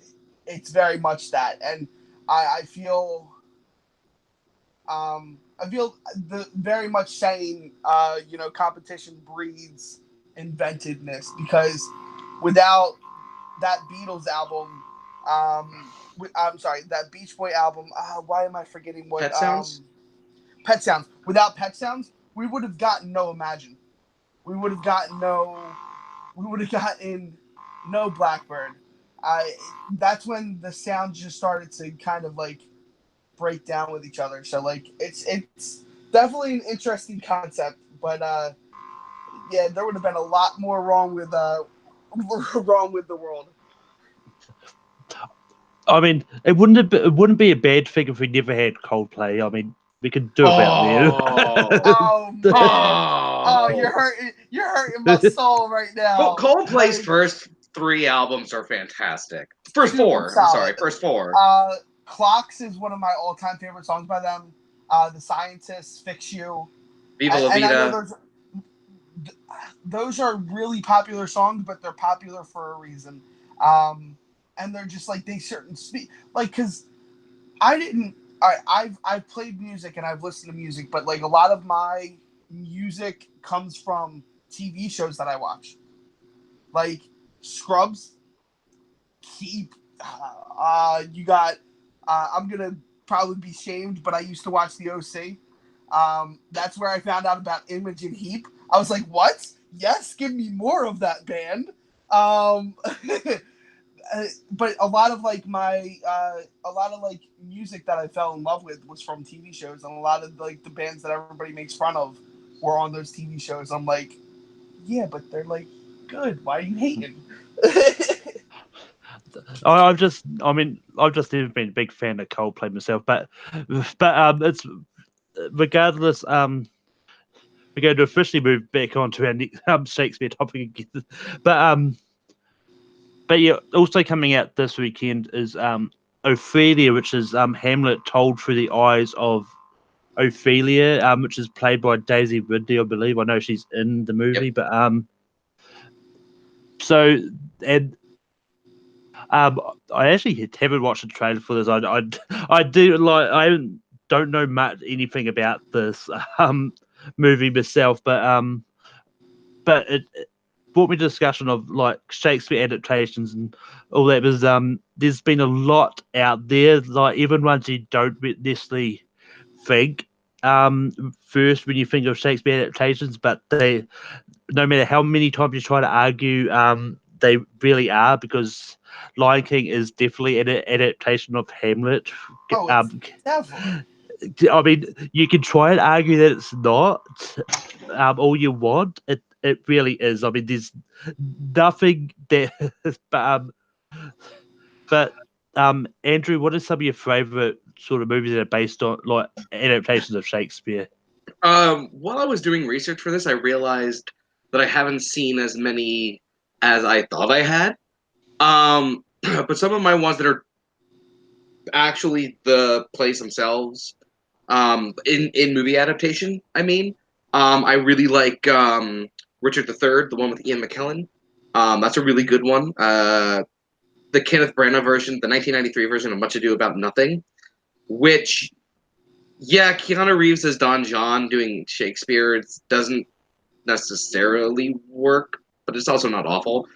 it's very much that. And I feel the very much saying competition breeds inventiveness because without that Beatles album, I'm sorry, that Beach Boy album. Why am I forgetting what? Pet Sounds? Pet Sounds. Without Pet Sounds, we would have gotten no Imagine. We would have gotten no. We would have gotten no Blackbird. That's when the sound just started to kind of like break down with each other. So like it's definitely an interesting concept, but yeah, there would have been a lot more wrong with wrong with the world. I mean, it wouldn't be a bad thing if we never had Coldplay. I mean, we could do about there. Oh. Oh man. Oh, you're hurting my soul right now. Coldplay's Like, first 3 albums are fantastic. First super 4. I'm sorry, solid. first 4. Clocks is one of my all-time favorite songs by them. The Scientists, Fix You, Viva La and I know Vida. those are really popular songs, but they're popular for a reason. And they're just like they certain speak like because I didn't. I've played music and I've listened to music, but like a lot of my music comes from TV shows that I watch. Like Scrubs, Keep. You got. I'm gonna probably be shamed, but I used to watch the OC. That's where I found out about Imogen Heap. I was like, what? Yes, give me more of that band. But a lot of like music that I fell in love with was from TV shows, and a lot of like the bands that everybody makes fun of were on those TV shows. I'm like, yeah, but they're like good. Why are you hating? I've just never been a big fan of Coldplay myself, but it's regardless. We're going to officially move back onto our Shakespeare topic again, but yeah, also coming out this weekend is Ophelia, which is Hamlet told through the eyes of Ophelia, which is played by Daisy Ridley, I believe. I know she's in the movie, Yep. but so and. I actually haven't watched the trailer for this. I do like I don't know much anything about this movie myself, but it brought me to discussion of like Shakespeare adaptations and all that. Because there's been a lot out there, like even ones you don't necessarily think first when you think of Shakespeare adaptations, but they, no matter how many times you try to argue, they really are, because Lion King is definitely an adaptation of Hamlet. Oh, it's definitely. I mean, you can try and argue that it's not, all you want. It really is. I mean, there's nothing there, but Andrew, what are some of your favorite sort of movies that are based on like adaptations of Shakespeare? While I was doing research for this, I realized that I haven't seen as many as I thought I had. But some of my ones that are actually the plays themselves, in movie adaptation, I really like Richard III, the one with Ian McKellen. That's a really good one. The Kenneth Branagh version, the 1993 version of Much Ado About Nothing, which, yeah, Keanu Reeves as Don John doing Shakespeare, it doesn't necessarily work, but it's also not awful.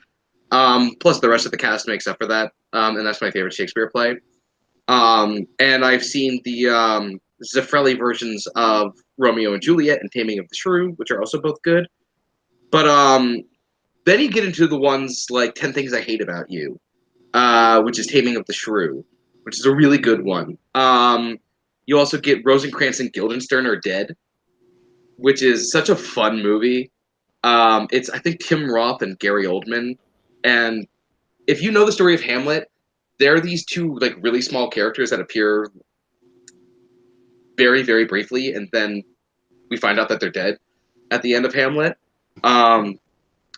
Plus, the rest of the cast makes up for that, and that's my favorite Shakespeare play. And I've seen the Zeffirelli versions of Romeo and Juliet and Taming of the Shrew, which are also both good. But then you get into the ones like 10 Things I Hate About You, which is Taming of the Shrew, which is a really good one. You also get Rosencrantz and Guildenstern Are Dead, which is such a fun movie. It's, I think, Tim Roth and Gary Oldman. And if you know the story of Hamlet, there are these two like really small characters that appear very, very briefly, and then we find out that they're dead at the end of Hamlet.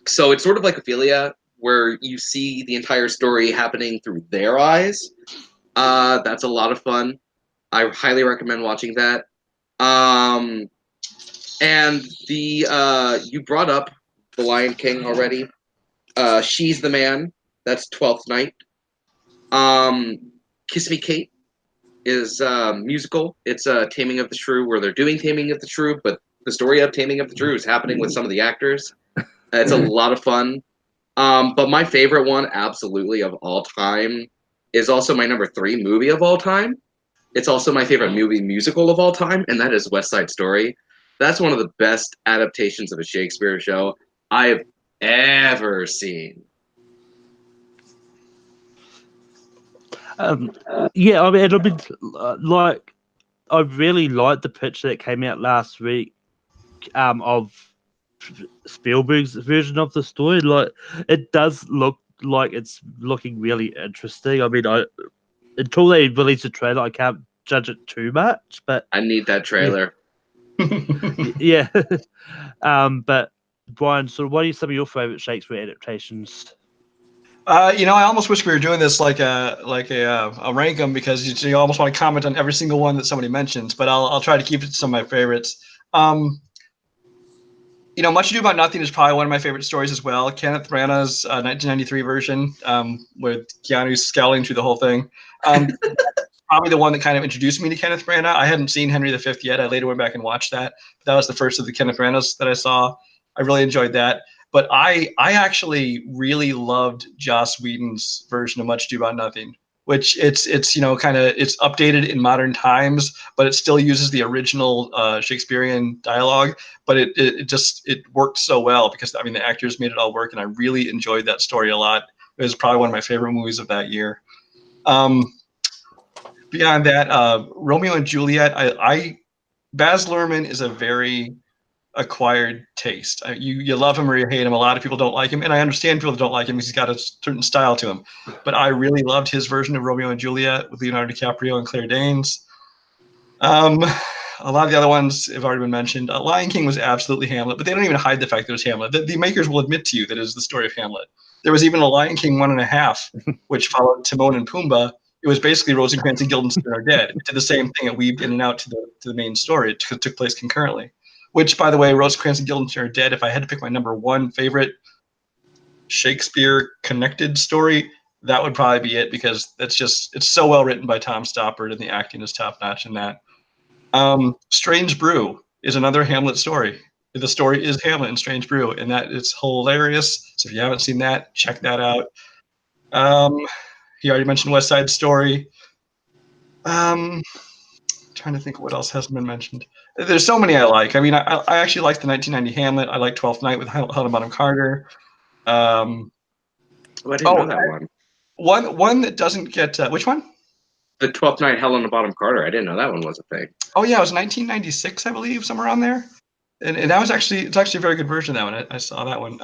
So it's sort of like Ophelia, where you see the entire story happening through their eyes. That's a lot of fun. I highly recommend watching that. And the you brought up The Lion King already. She's the Man. That's Twelfth Night. Kiss Me Kate is musical. It's Taming of the Shrew, where they're doing Taming of the Shrew, but the story of Taming of the Shrew is happening with some of the actors. It's a lot of fun. But my favorite one, absolutely, of all time, is also my number 3 movie of all time. It's also my favorite movie musical of all time, and that is West Side Story. That's one of the best adaptations of a Shakespeare show I've ever seen. Yeah, I mean, like, I really liked the picture that came out last week, of Spielberg's version of the story. Like, it does look like it's looking really interesting. I mean, until they release a trailer, I can't judge it too much. But I need that trailer. yeah. But Brian, so what are some of your favorite Shakespeare adaptations? I almost wish we were doing this like a rank them, because you almost want to comment on every single one that somebody mentions. But I'll try to keep it to some of my favorites. Much Ado About Nothing is probably one of my favorite stories as well. Kenneth Branagh's 1993 version, with Keanu scowling through the whole thing. Probably the one that kind of introduced me to Kenneth Branagh. I hadn't seen Henry V yet. I later went back and watched that. But that was the first of the Kenneth Branaghs that I saw. I really enjoyed that. But I actually really loved Joss Whedon's version of Much Ado About Nothing, which it's kind of it's updated in modern times, but it still uses the original Shakespearean dialogue. But it worked so well because I mean the actors made it all work, and I really enjoyed that story a lot. It was probably one of my favorite movies of that year. Beyond that, Romeo and Juliet. Baz Luhrmann is a very acquired taste. You love him or you hate him. A lot of people don't like him, and I understand people that don't like him because he's got a certain style to him. But I really loved his version of Romeo and Juliet with Leonardo DiCaprio and Claire Danes. A lot of the other ones have already been mentioned. Lion King was absolutely Hamlet, but they don't even hide the fact that it was Hamlet. The makers will admit to you that it is the story of Hamlet. There was even a Lion King 1.5, which followed Timon and Pumbaa. It was basically Rosencrantz and Guildenstern are dead. It did the same thing. It weaved in and out to the main story. It took place concurrently. Which, by the way, Rosencrantz and Guildenstern are dead. If I had to pick my number one favorite Shakespeare connected story, that would probably be it because it's so well written by Tom Stoppard and the acting is top notch in that. Strange Brew is another Hamlet story. The story is Hamlet and Strange Brew, and that is hilarious. So if you haven't seen that, check that out. He already mentioned West Side Story. Trying to think of what else hasn't been mentioned. There's so many I like. I mean, I actually like the 1990 Hamlet. I like Twelfth Night with Helena Bonham Carter. I didn't know that one. One that doesn't get which one? The 12th Night Helena Bonham Carter. I didn't know that one was a thing. Oh yeah, it was 1996, I believe, somewhere around there. And that was it's actually a very good version of that one. I saw that one.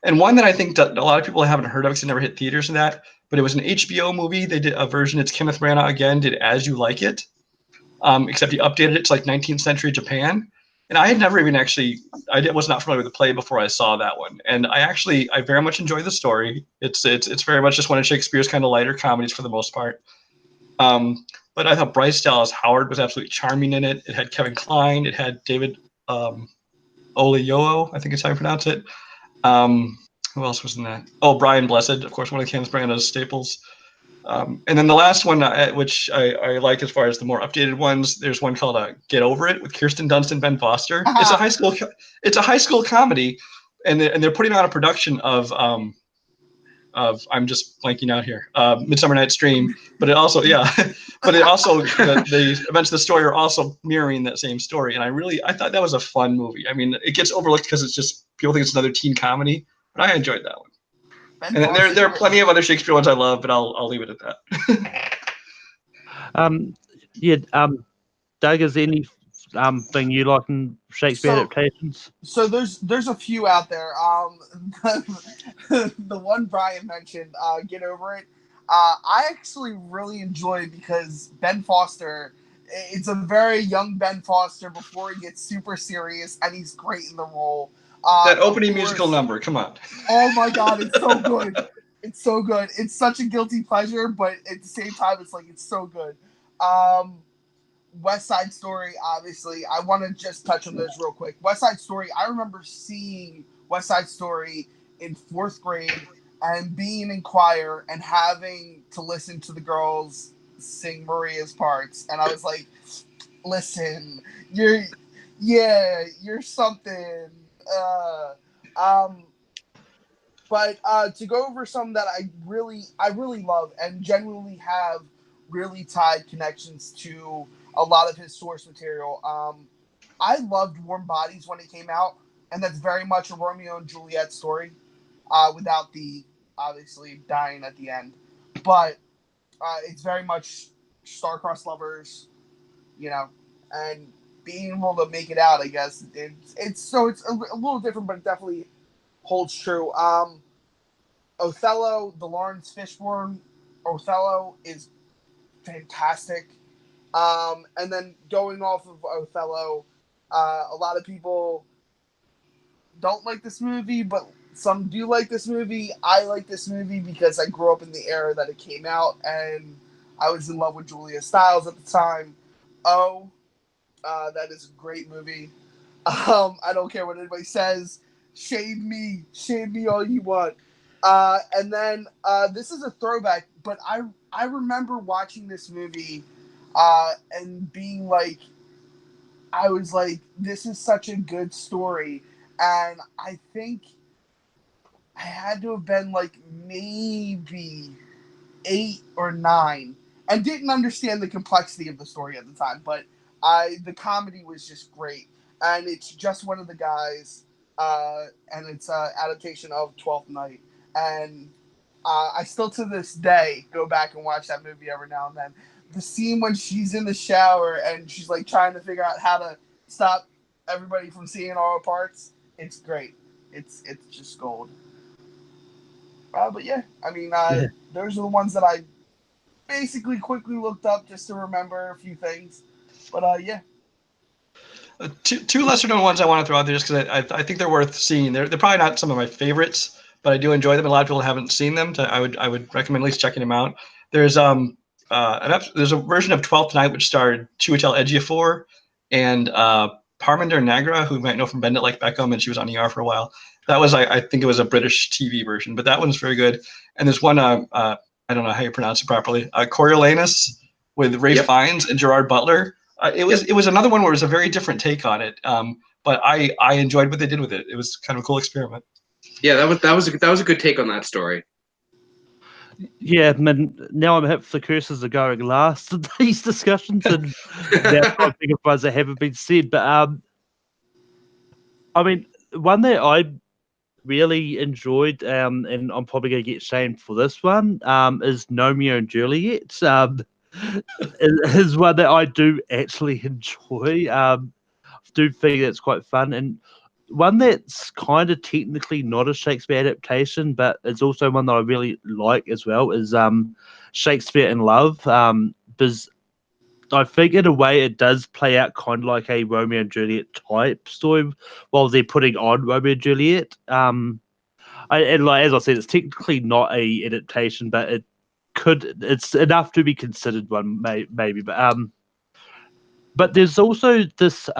And one that I think that a lot of people haven't heard of because it never hit theaters and that, but it was an HBO movie. They did a version. It's Kenneth Branagh again. Did As You Like It, except he updated it to like 19th century Japan. And I had never even was not familiar with the play before I saw that one. And I very much enjoy the story. It's very much just one of Shakespeare's kind of lighter comedies for the most part. But I thought Bryce Dallas Howard was absolutely charming in it. It had Kevin Kline. It had David Oyelowo, I think is how you pronounce it. Who else was in that? Oh, Brian Blessed, of course, one of Kenneth Branagh's staples. And then the last one, which I like as far as the more updated ones, there's one called Get Over It with Kirsten Dunst and Ben Foster. It's a high school comedy, and they're putting on a production of I'm just blanking out here, Midsummer Night's Dream, but it also the events of the story are also mirroring that same story, and I thought that was a fun movie. I mean, it gets overlooked because it's just people think it's another teen comedy, but I enjoyed that one. And then there are plenty of other Shakespeare ones I love, but I'll leave it at that. Doug, is there any thing you like in Shakespeare adaptations? So there's a few out there. The one Brian mentioned, Get Over It. I actually really enjoy because Ben Foster. It's a very young Ben Foster before he gets super serious, and he's great in the role. That opening musical number, come on! Oh my God, it's so good. It's so good. It's such a guilty pleasure, but at the same time, it's so good. West Side Story, obviously. I want to just touch on this real quick. West Side Story, I remember seeing West Side Story in 4th grade and being in choir and having to listen to the girls sing Maria's parts. And I was like, listen, you're something. But to go over some that I really love and genuinely have really tied connections to a lot of his source material. I loved Warm Bodies when it came out, and that's very much a Romeo and Juliet story, without the obviously dying at the end. But it's very much star-crossed lovers, and being able to make it out. I guess it's a little different, but it definitely holds true. Othello, the Lawrence Fishburne Othello is fantastic. And then going off of Othello, a lot of people don't like this movie, but some do like this movie. I like this movie because I grew up in the era that it came out, and I was in love with Julia Stiles at the time. That is a great movie. I don't care what anybody says. Shade me all you want. And then this is a throwback, but I remember watching this movie and being like, I was like, this is such a good story. and I think I had to have been like maybe 8 or 9, and didn't understand the complexity of the story at the time. But the comedy was just great, and it's just one of the guys, and it's an adaptation of Twelfth Night, and I still to this day go back and watch that movie every now and then. The scene when she's in the shower and she's like trying to figure out how to stop everybody from seeing all her parts. It's great. It's just gold. But yeah, I mean, those are the ones that I basically quickly looked up just to remember a few things. But yeah. Two lesser known ones I want to throw out there just because I think they're worth seeing. They're probably not some of my favorites, but I do enjoy them. A lot of people haven't seen them. So I would recommend at least checking them out. There's there's a version of Twelfth Night which starred Chiwetel Ejiofor and Parminder Nagra, who you might know from Bend It Like Beckham, and she was on ER for a while. That was I think it was a British TV version, but that one's very good. And there's one I don't know how you pronounce it properly, Coriolanus with Ralph Fiennes and Gerard Butler. It was another one where it was a very different take on it, but I enjoyed what they did with it. It was kind of a cool experiment. Yeah, that was a good take on that story. Yeah, I mean, now I'm happy the curses are going last in these discussions, and that's I think of ones that haven't been said. But I mean, one that I really enjoyed, and I'm probably going to get shamed for this one, is Romeo and Juliet. Is one that I do actually enjoy. Do think it's quite fun, and one that's kind of technically not a Shakespeare adaptation, but it's also one that I really like as well, is Shakespeare in Love. Because I think in a way it does play out kind of like a Romeo and Juliet type story while they're putting on Romeo and Juliet. And like as I said, it's technically not a adaptation, but it's enough to be considered one, maybe. But there's also this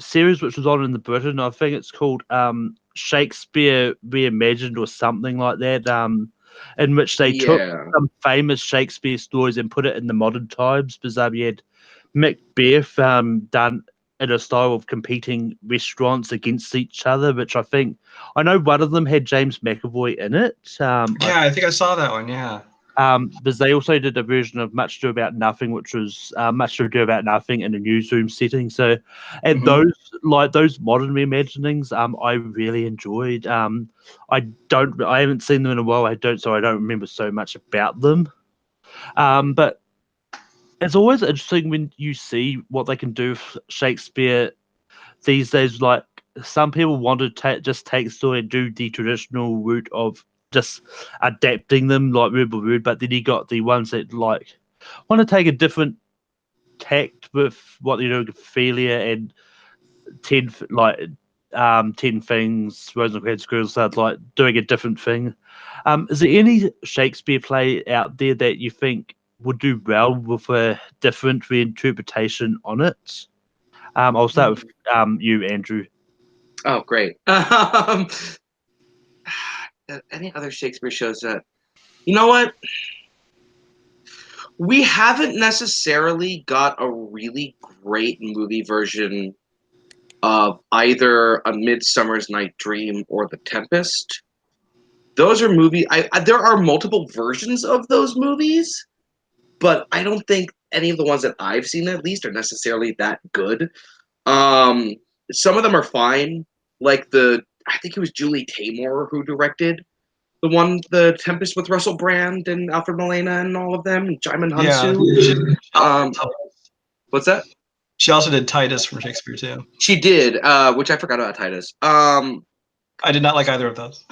series which was on in the Britain. I think it's called Shakespeare Reimagined or something like that. In which they took some famous Shakespeare stories and put it in the modern times. Because you had Macbeth done in a style of competing restaurants against each other, which I know one of them had James McAvoy in it. I think I saw that one. Yeah. Because they also did a version of Much Ado About Nothing, which was Much Ado About Nothing in a newsroom setting. So, and those modern reimaginings, I really enjoyed. I haven't seen them in a while. So I don't remember so much about them. But it's always interesting when you see what they can do with Shakespeare these days. Like some people want to just take a story and do the traditional route of just adapting them like word by word, but then you got the ones that like want to take a different tact with what they're doing with Ophelia and 10 things Rosencrantz Girls started like doing a different thing. Is there any Shakespeare play out there that you think would do well with a different reinterpretation on it? I'll start with you, Andrew. Oh, great. Any other Shakespeare shows that, you know what? We haven't necessarily got a really great movie version of either A Midsummer's Night Dream or The Tempest. Those are movies. There are multiple versions of those movies, but I don't think any of the ones that I've seen, at least, are necessarily that good. Some of them are fine, like I think it was Julie Taymor who directed The Tempest with Russell Brand and Alfred Molina and all of them, and Jaimin Hunsu. What's that? She also did Titus from Shakespeare too. She did, which I forgot about Titus. I did not like either of those.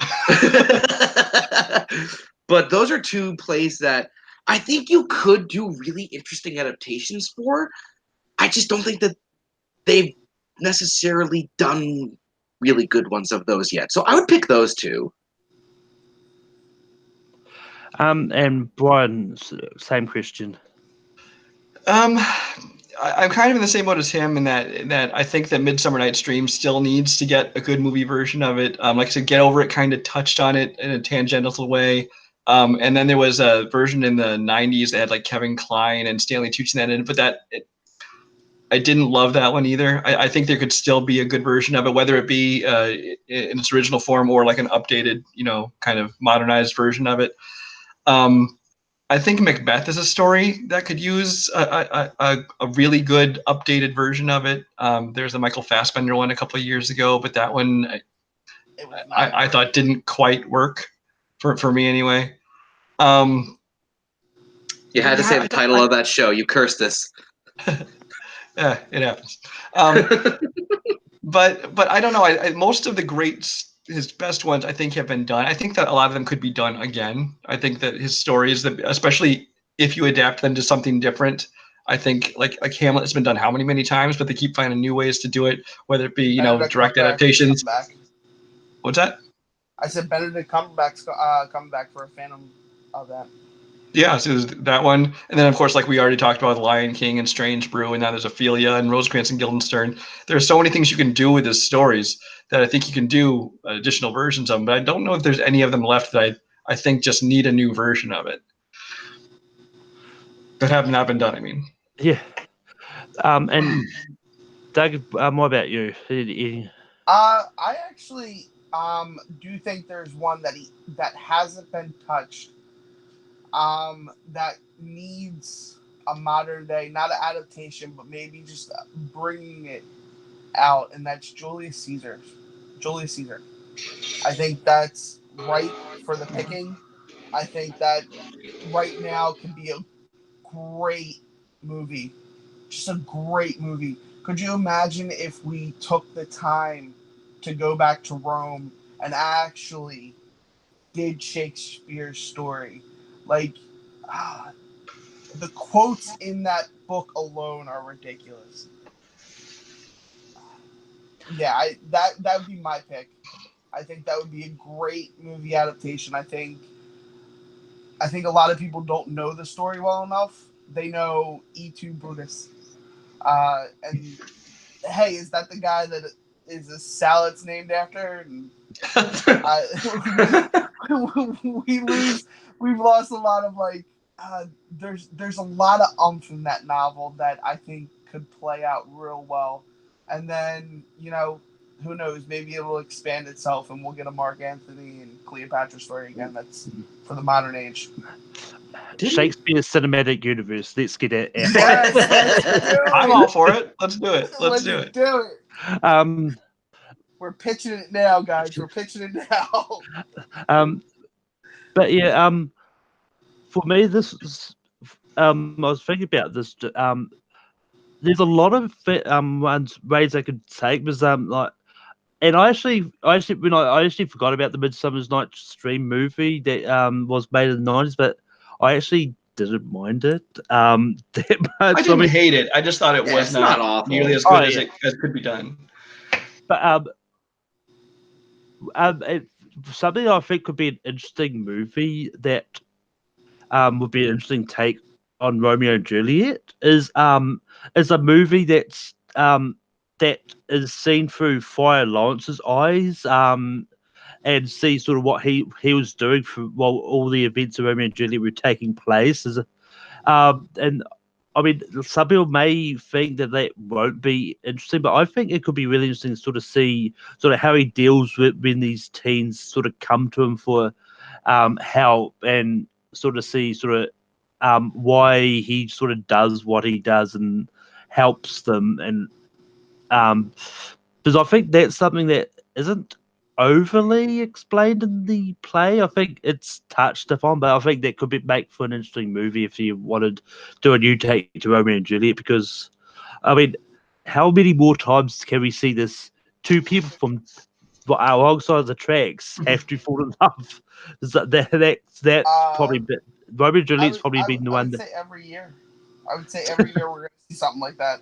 But those are two plays that I think you could do really interesting adaptations for. I just don't think that they've necessarily done really good ones of those yet. So I would pick those two. And Brian, same question. I'm kind of in the same boat as him in that I think that Midsummer Night's Dream still needs to get a good movie version of it. Like I said, Get Over It kind of touched on it in a tangential way. And then there was a version in the 90s that had like Kevin Kline and Stanley Tucci in it, but I didn't love that one either. I think there could still be a good version of it, whether it be in its original form or like an updated, kind of modernized version of it. I think Macbeth is a story that could use a really good updated version of it. There's the Michael Fassbender one a couple of years ago, but that one I thought didn't quite work for me anyway. You had to say the title of that show. You cursed us. Yeah, it happens. But I don't know. Most of his best ones, I think, have been done. I think that a lot of them could be done again. I think that his stories, especially if you adapt them to something different, I think like Hamlet has been done how many times, but they keep finding new ways to do it, whether it be direct adaptations. What's that? I said Benedict Cumberbatch's coming back for a Phantom of that. Yeah, so there's that one, and then of course, like we already talked about, Lion King and Strange Brew, and now there's Ophelia and Rosencrantz and Guildenstern. There are so many things you can do with his stories that I think you can do additional versions of them, but I don't know if there's any of them left that I think just need a new version of it that have not been done. I mean, Yeah. And Doug, what about you? I actually do think there's one that hasn't been touched. That needs a modern day, not an adaptation, but maybe just bringing it out, and that's Julius Caesar. Julius Caesar. I think that's right for the picking. I think that right now can be a great movie. Just a great movie. Could you imagine if we took the time to go back to Rome and actually did Shakespeare's story? Like, the quotes in that book alone are ridiculous. Yeah, that would be my pick. I think that would be a great movie adaptation. I think a lot of people don't know the story well enough. They know E2 Brutus. And hey, is that the guy that is a salad's named after? And we've lost a lot of there's a lot of umph in that novel that I think could play out real well. And then, who knows, maybe it'll expand itself and we'll get a Mark Antony and Cleopatra story again that's for the modern age. Shakespeare's cinematic universe. Let's get it. Yes, I'm all for it. Let's do it. Let's do it. We're pitching it now, guys. We're pitching it now. But yeah, for me, this is, I was thinking about this. There's a lot of ways I could take, because and I actually forgot about the Midsummer's Night's Dream movie that was made in the 90s, but I actually didn't mind it that much. I didn't hate it. I just thought it was not awful. nearly as good as it could be done. But something I think could be an interesting movie that would be an interesting take on Romeo and Juliet is a movie that is seen through Friar Lawrence's eyes, and see sort of what he was doing while all the events of Romeo and Juliet were taking place. And I mean, some people may think that won't be interesting, but I think it could be really interesting to sort of see sort of how he deals with when these teens sort of come to him for help, and sort of see sort of why he sort of does what he does and helps them. And because I think that's something that isn't overly explained in the play. I think it's touched upon, but I think that could make for an interesting movie if you wanted to do a new take to Romeo and Juliet. Because, I mean, how many more times can we see this? Two people from alongside the tracks have to fall in love. That's probably Romeo and Juliet's probably been the one. I would say every year. I would say every year we're going to see something like that.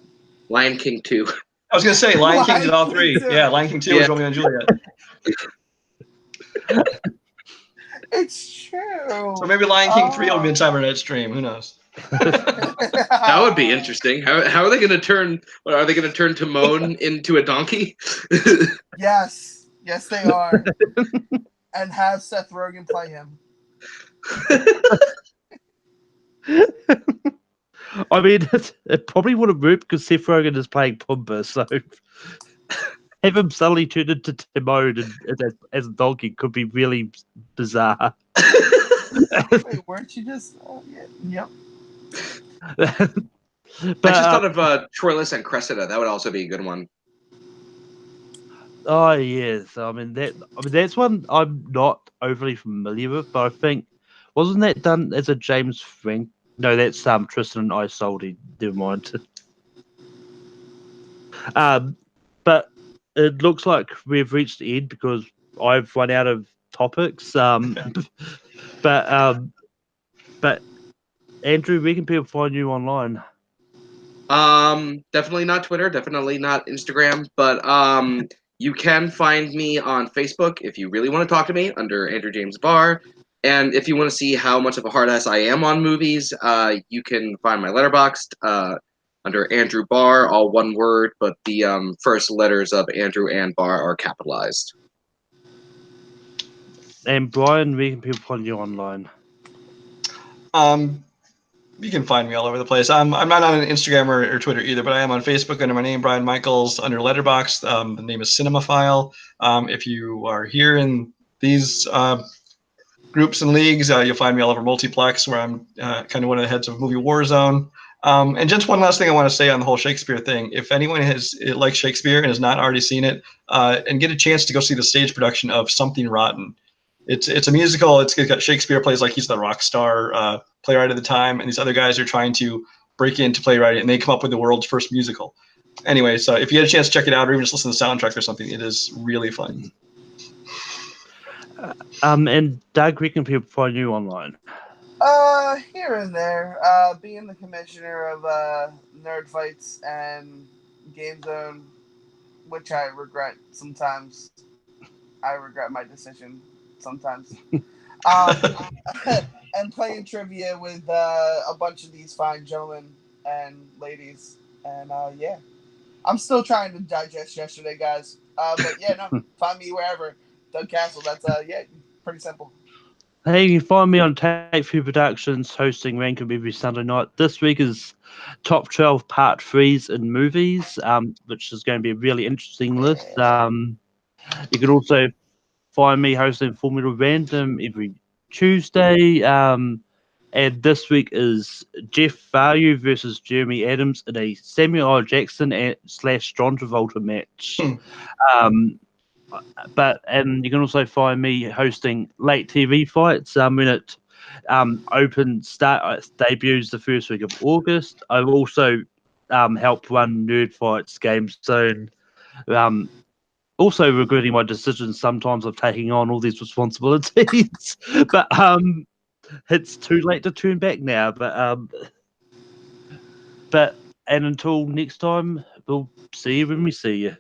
Lion King 2. I was going to say Lion King did all three. Yeah, Lion King 2 is Romeo and Juliet. It's true. So maybe Lion King 3 will be Midsummer Night's Dream. Who knows? That would be interesting. How are they going to turn? Are they going to turn Timon into a donkey? Yes, they are, and have Seth Rogen play him. I mean, it probably wouldn't work because Seth Rogen is playing Pumbaa, so have him suddenly turn into Timon as a donkey could be really bizarre. Wait, weren't you just? Yeah, yep. But I just thought of Troilus and Cressida. That would also be a good one. oh yes, I mean that's one I'm not overly familiar with, but I think wasn't that done as a James Frank? No, that's Tristan and Isolde. Never mind. But it looks like we've reached the end because I've run out of topics. But Andrew, where can people find you online? Definitely not Twitter, definitely not Instagram, but you can find me on Facebook if you really want to talk to me under Andrew James Barr. And if you want to see how much of a hard ass I am on movies, you can find my Letterboxd under Andrew Barr, all one word, but the first letters of Andrew and Barr are capitalized. And Brian, where can people find you online? You can find me all over the place. I'm not on Instagram or Twitter either, but I am on Facebook under my name, Brian Michaels, under Letterboxd. The name is Cinemaphile. If you are here in these groups and leagues, you'll find me all over Multiplex, where I'm kind of one of the heads of Movie Warzone. And just one last thing I want to say on the whole Shakespeare thing. If anyone likes Shakespeare and has not already seen it, and get a chance to go see the stage production of Something Rotten. It's a musical. It's got Shakespeare plays like he's the rock star playwright of the time, and these other guys are trying to break into playwriting, and they come up with the world's first musical. Anyway, so if you get a chance to check it out, or even just listen to the soundtrack or something, it is really fun. And Doug, where can people find you online? Here and there. Being the commissioner of Nerd Fights and Game Zone, which I regret sometimes. I regret my decision sometimes. And playing trivia with a bunch of these fine gentlemen and ladies. And yeah, I'm still trying to digest yesterday, guys. But yeah, no, find me wherever. Doug Castle. That's yeah, pretty simple. Hey, you can find me on Take Few Productions hosting Rankin every Sunday night. This week is Top 12 Part 3s in movies, which is going to be a really interesting list. You can also find me hosting Formula Random every Tuesday. And this week is Jeff Fayu versus Jeremy Adams in a Samuel L. Jackson / John Travolta match. And you can also find me hosting late TV fights when it debuts the first week of August. I've also helped run Nerd Fights Game Zone. Also regretting my decisions sometimes of taking on all these responsibilities, but it's too late to turn back now. But and until next time, we'll see you when we see you.